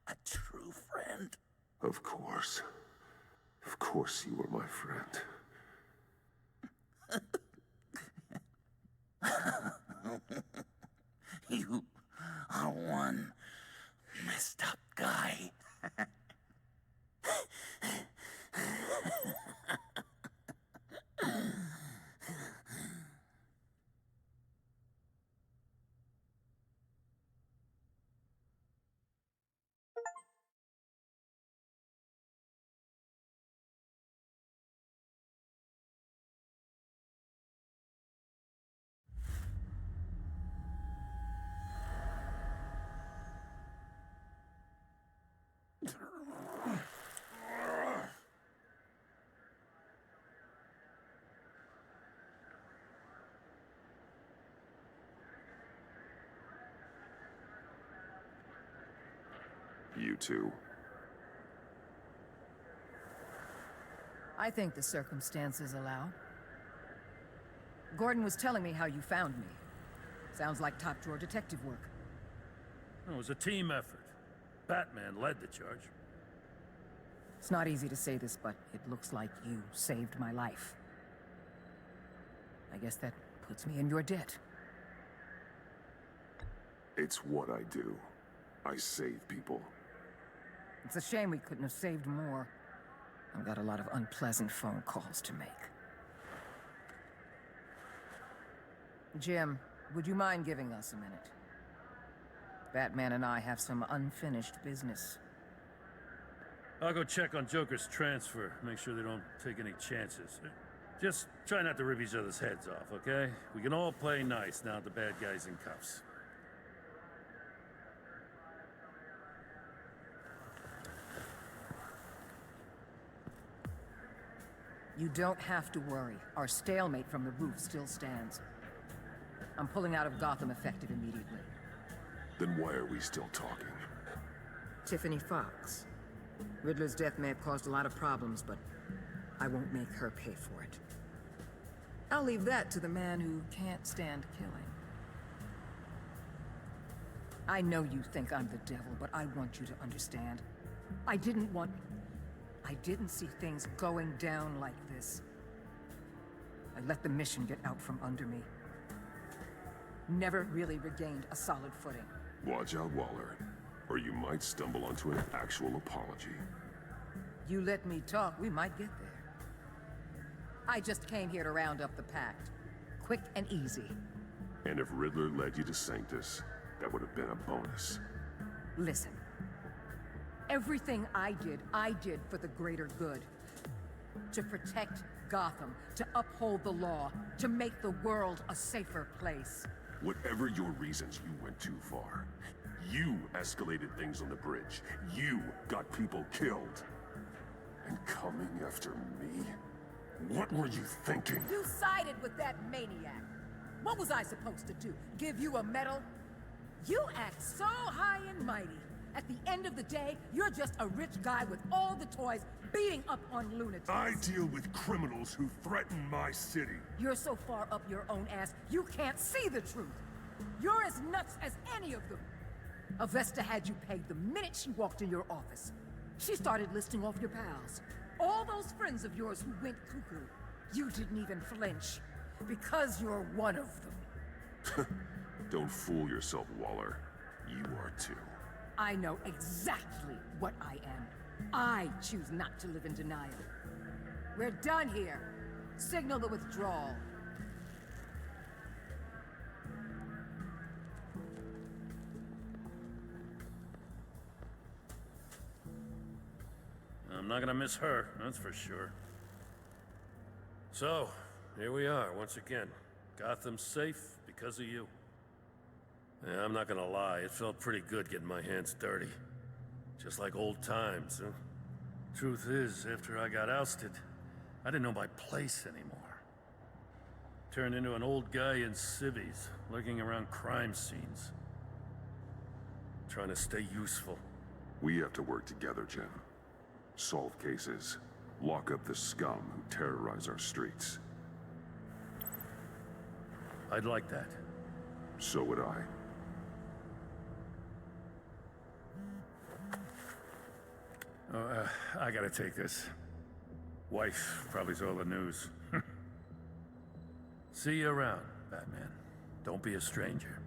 a true friend? Of course. Of course you were my friend. You are one messed up guy. You too. I think the circumstances allow. Gordon was telling me how you found me. Sounds like top-drawer detective work. It was a team effort. Batman led the charge. It's not easy to say this, but it looks like you saved my life. I guess that puts me in your debt. It's what I do. I save people. It's a shame we couldn't have saved more. I've got a lot of unpleasant phone calls to make. Jim, would you mind giving us a minute? Batman and I have some unfinished business. I'll go check on Joker's transfer, make sure they don't take any chances. Just try not to rip each other's heads off, okay? We can all play nice now that the bad guy's in cuffs. You don't have to worry. Our stalemate from the roof still stands. I'm pulling out of Gotham effective immediately. Then why are we still talking? Tiffany Fox. Riddler's death may have caused a lot of problems, but I won't make her pay for it. I'll leave that to the man who can't stand killing. I know you think I'm the devil, but I want you to understand. I didn't see things going down like this. I let the mission get out from under me. Never really regained a solid footing. Watch out, Waller, or you might stumble onto an actual apology. You let me talk, we might get there. I just came here to round up the Pact. Quick and easy. And if Riddler led you to Sanctus, that would have been a bonus. Listen. Everything I did for the greater good. To protect Gotham, to uphold the law, to make the world a safer place. Whatever your reasons, you went too far. You escalated things on the bridge. You got people killed. And coming after me? What were you thinking? You sided with that maniac. What was I supposed to do? Give you a medal? You act so high and mighty. At the end of the day, you're just a rich guy with all the toys beating up on lunatics. I deal with criminals who threaten my city. You're so far up your own ass, you can't see the truth. You're as nuts as any of them. Avesta had you pegged the minute she walked in your office. She started listing off your pals. All those friends of yours who went cuckoo. You didn't even flinch. Because you're one of them. Don't fool yourself, Waller. You are too. I know exactly what I am. I choose not to live in denial. We're done here. Signal the withdrawal. I'm not gonna miss her, that's for sure. So, here we are, once again. Gotham's safe because of you. Yeah, I'm not gonna lie, it felt pretty good getting my hands dirty. Just like old times, huh? Truth is, after I got ousted, I didn't know my place anymore. Turned into an old guy in civvies, lurking around crime scenes. Trying to stay useful. We have to work together, Jim. Solve cases. Lock up the scum who terrorize our streets. I'd like that. So would I. I gotta take this. Wife probably saw the news. See you around, Batman. Don't be a stranger.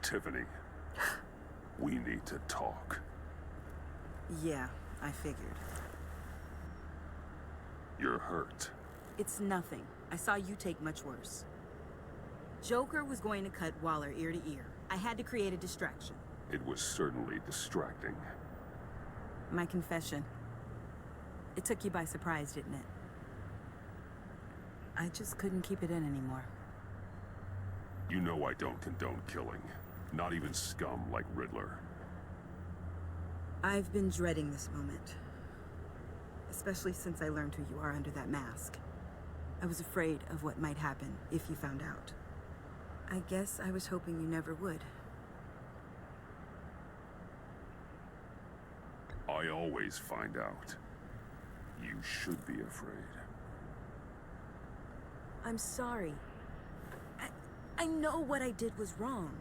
Tiffany, we need to talk. Yeah, I figured. You're hurt. It's nothing. I saw you take much worse. Joker was going to cut Waller ear to ear. I had to create a distraction. It was certainly distracting. My confession. It took you by surprise, didn't it? I just couldn't keep it in anymore. You know I don't condone killing. Not even scum like Riddler. I've been dreading this moment. Especially since I learned who you are under that mask. I was afraid of what might happen if you found out. I guess I was hoping you never would. I always find out. You should be afraid. I'm sorry. I know what I did was wrong.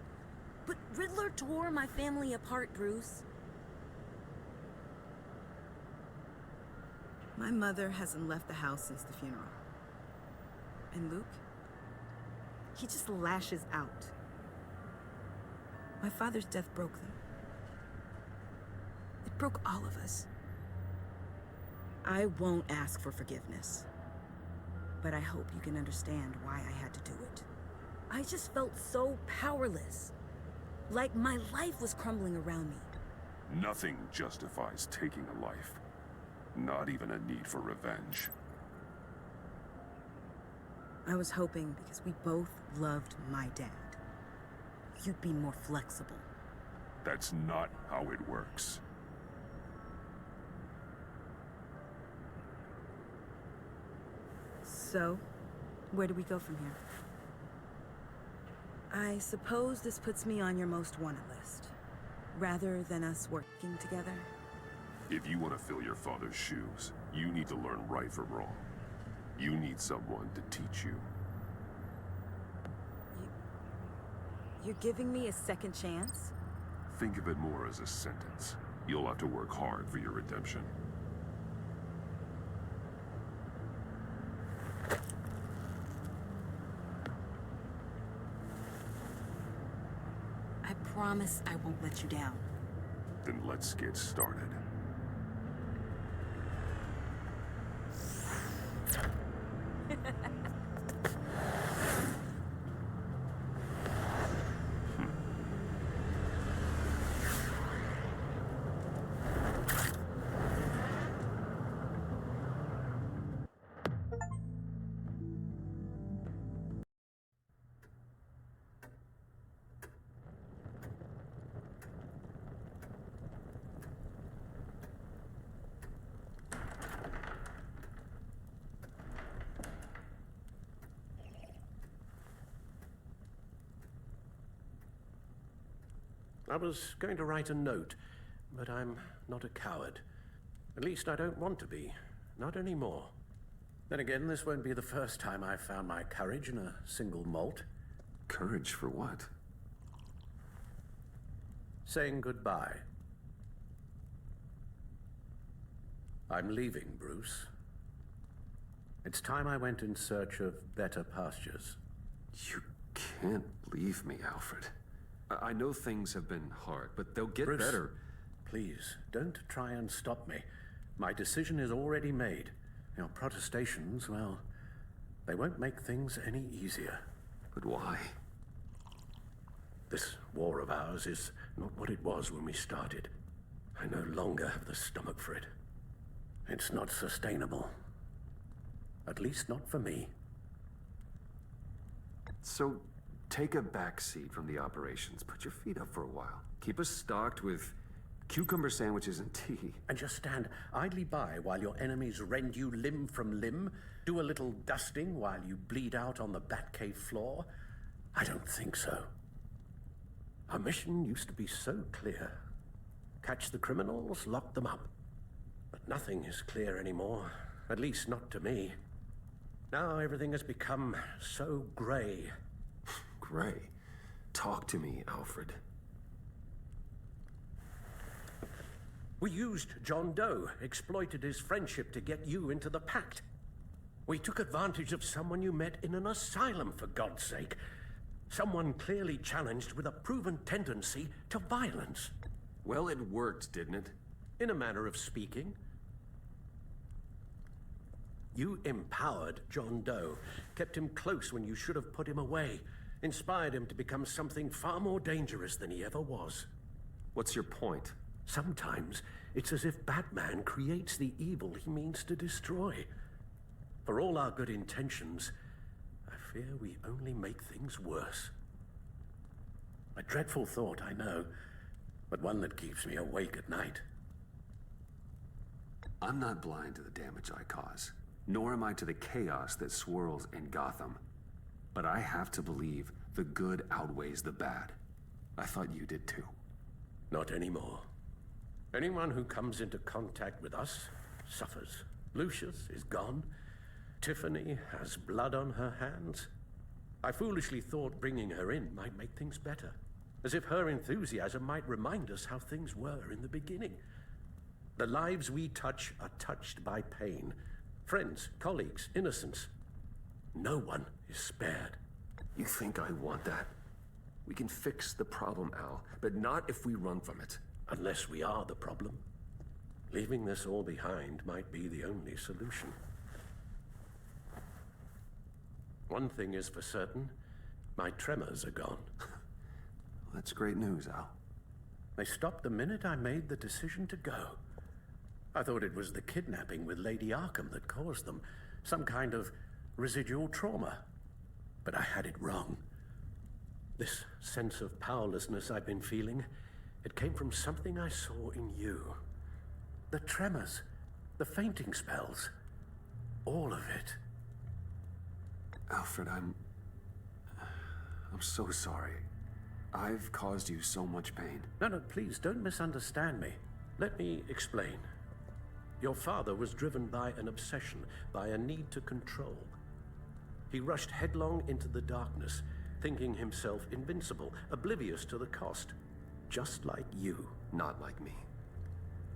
But Riddler tore my family apart, Bruce. My mother hasn't left the house since the funeral. And Luke? He just lashes out. My father's death broke them. It broke all of us. I won't ask for forgiveness. But I hope you can understand why I had to do it. I just felt so powerless. Like my life was crumbling around me. Nothing justifies taking a life. Not even a need for revenge. I was hoping because we both loved my dad, you'd be more flexible. That's not how it works. So, where do we go from here? I suppose this puts me on your most wanted list, rather than us working together. If you want to fill your father's shoes, you need to learn right from wrong. You need someone to teach you. You're giving me a second chance? Think of it more as a sentence. You'll have to work hard for your redemption. I promise I won't let you down. Then let's get started. I was going to write a note, but I'm not a coward. At least I don't want to be. Not anymore. Then again, this won't be the first time I've found my courage in a single malt. Courage for what? Saying goodbye. I'm leaving, Bruce. It's time I went in search of better pastures. You can't leave me, Alfred. I know things have been hard, but they'll get Bruce, better. Please, don't try and stop me. My decision is already made. Your protestations, well, they won't make things any easier. But why? This war of ours is not what it was when we started. I no longer have the stomach for it. It's not sustainable. At least not for me. So, take a back seat from the operations. Put your feet up for a while. Keep us stocked with cucumber sandwiches and tea. And just stand idly by while your enemies rend you limb from limb? Do a little dusting while you bleed out on the Batcave floor? I don't think so. Our mission used to be so clear. Catch the criminals, lock them up. But nothing is clear anymore. At least not to me. Now everything has become so gray. Gray? Talk to me, Alfred. We used John Doe, exploited his friendship to get you into the pact. We took advantage of someone you met in an asylum, for God's sake. Someone clearly challenged with a proven tendency to violence. Well, it worked, didn't it? In a manner of speaking. You empowered John Doe, kept him close when you should have put him away, inspired him to become something far more dangerous than he ever was. What's your point? Sometimes it's as if Batman creates the evil he means to destroy. For all our good intentions, I fear we only make things worse. A dreadful thought, I know, but one that keeps me awake at night. I'm not blind to the damage I cause, nor am I to the chaos that swirls in Gotham. But I have to believe the good outweighs the bad. I thought you did too. Not anymore. Anyone who comes into contact with us suffers. Lucius is gone. Tiffany has blood on her hands. I foolishly thought bringing her in might make things better, as if her enthusiasm might remind us how things were in the beginning. The lives we touch are touched by pain. Friends, colleagues, innocents. No one is spared. You think I want that? We can fix the problem, Al, but not if we run from it. Unless we are the problem. Leaving this all behind might be the only solution. One thing is for certain, my tremors are gone. That's great news, Al. They stopped the minute I made the decision to go. I thought it was the kidnapping with Lady Arkham that caused them, some kind of residual trauma. But I had it wrong. This sense of powerlessness I've been feeling, it came from something I saw in you. The tremors, the fainting spells, all of it. Alfred, I'm so sorry. I've caused you so much pain. No, please, don't misunderstand me. Let me explain. Your father was driven by an obsession, by a need to control. He rushed headlong into the darkness, thinking himself invincible, oblivious to the cost. Just like you. Not like me.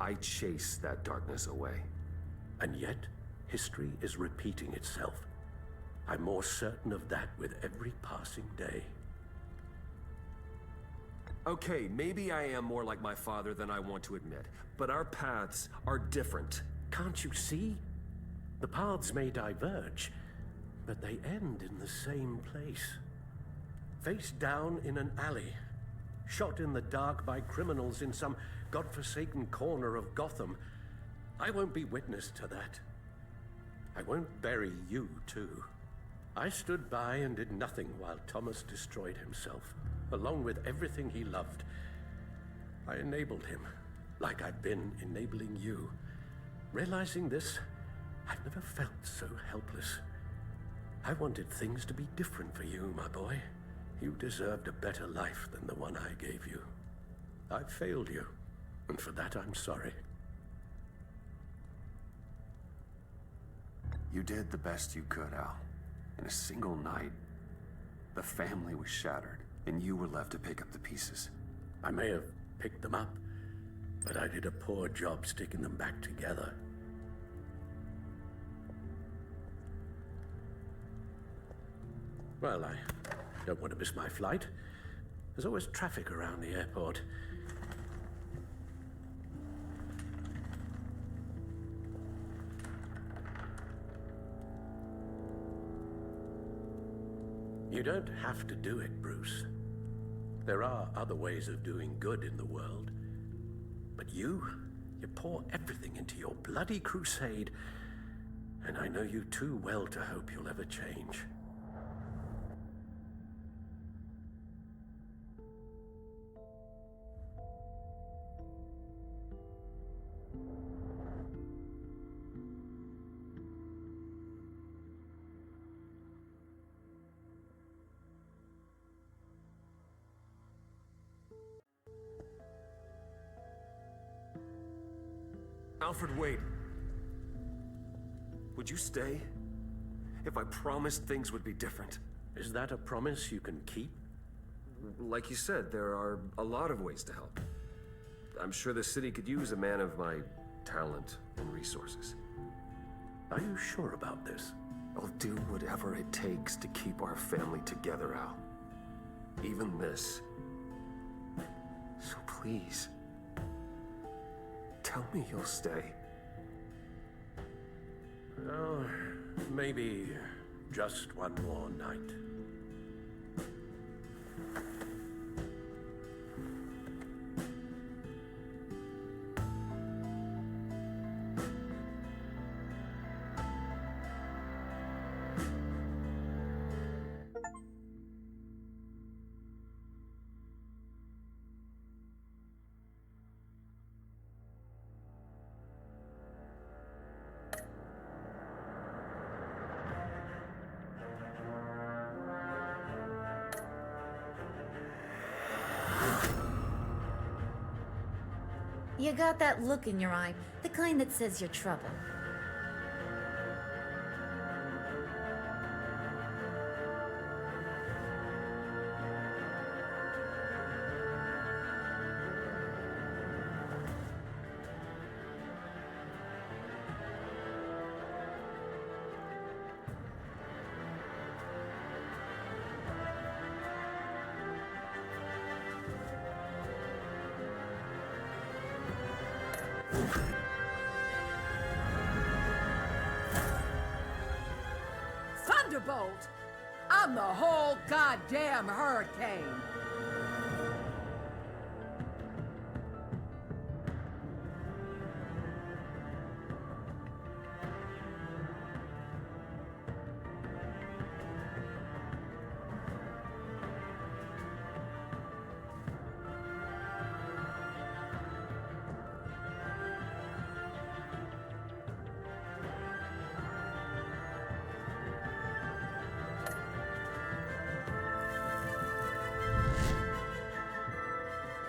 I chase that darkness away. And yet, history is repeating itself. I'm more certain of that with every passing day. Okay, maybe I am more like my father than I want to admit, but our paths are different. Can't you see? The paths may diverge, but they end in the same place. Face down in an alley, shot in the dark by criminals in some godforsaken corner of Gotham. I won't be witness to that. I won't bury you, too. I stood by and did nothing while Thomas destroyed himself, along with everything he loved. I enabled him, like I've been enabling you. Realizing this, I've never felt so helpless. I wanted things to be different for you, my boy. You deserved a better life than the one I gave you. I failed you, and for that I'm sorry. You did the best you could, Al. In a single night, the family was shattered, and you were left to pick up the pieces. I may have picked them up, but I did a poor job sticking them back together. Well, I don't want to miss my flight. There's always traffic around the airport. You don't have to do it, Bruce. There are other ways of doing good in the world. But you pour everything into your bloody crusade, and I know you too well to hope you'll ever change. Alfred, wait. Would you stay? If I promised things would be different. Is that a promise you can keep? Like you said, there are a lot of ways to help. I'm sure the city could use a man of my talent and resources. Are you sure about this? I'll do whatever it takes to keep our family together, Al. Even this. So please, tell me you'll stay. Oh, Maybe just one more night. You got that look in your eye, the kind that says you're trouble. Thunderbolt! I'm the whole goddamn hurricane!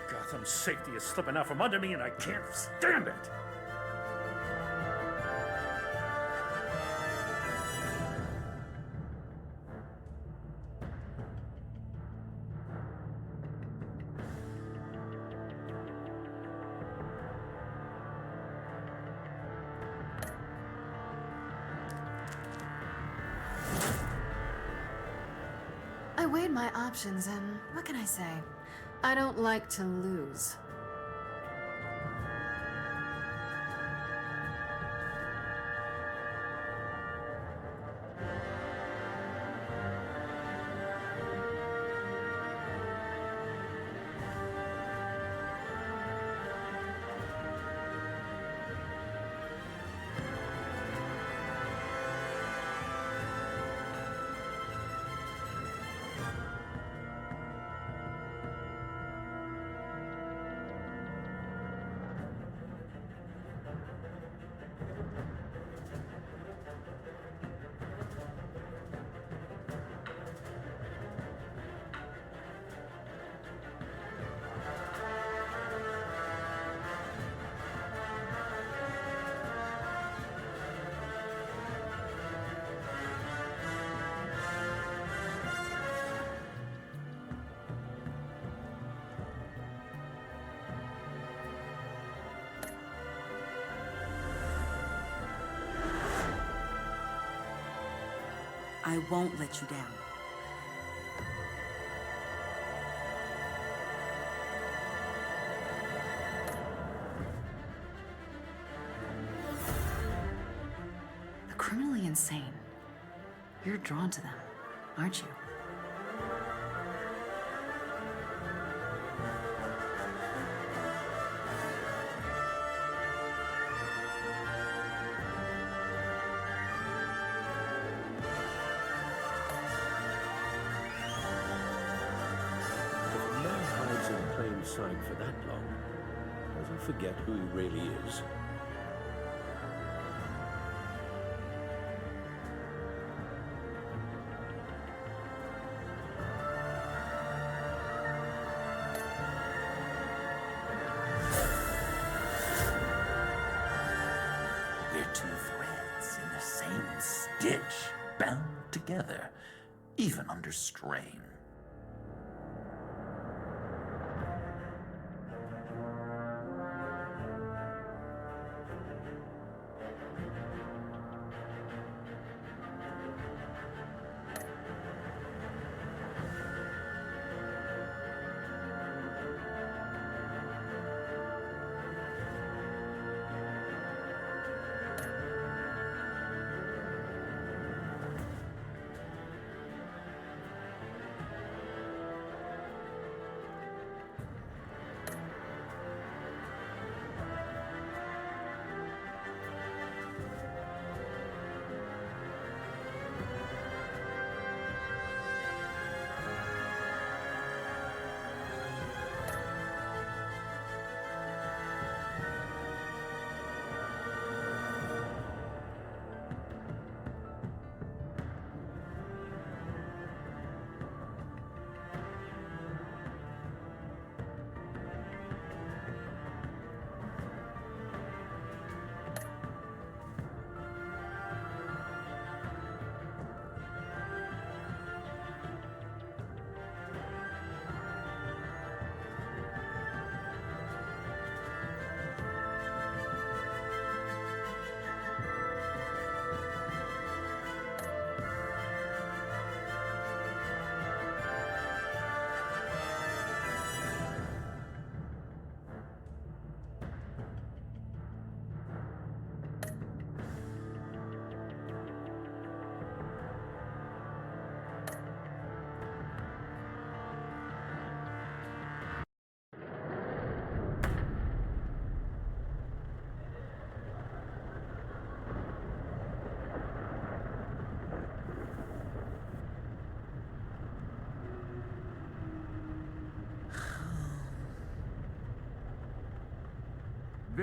Gotham's safety is slipping out from under me, and I can't stand it! I weighed my options, and what can I say? I don't like to lose. I won't let you down. The criminally insane. You're drawn to them, aren't you? Sight for that long, does he forget who he really is? We're two threads in the same stitch, bound together, even under strain.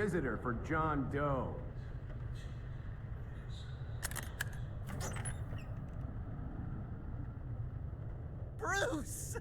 visitor for John Doe. Bruce!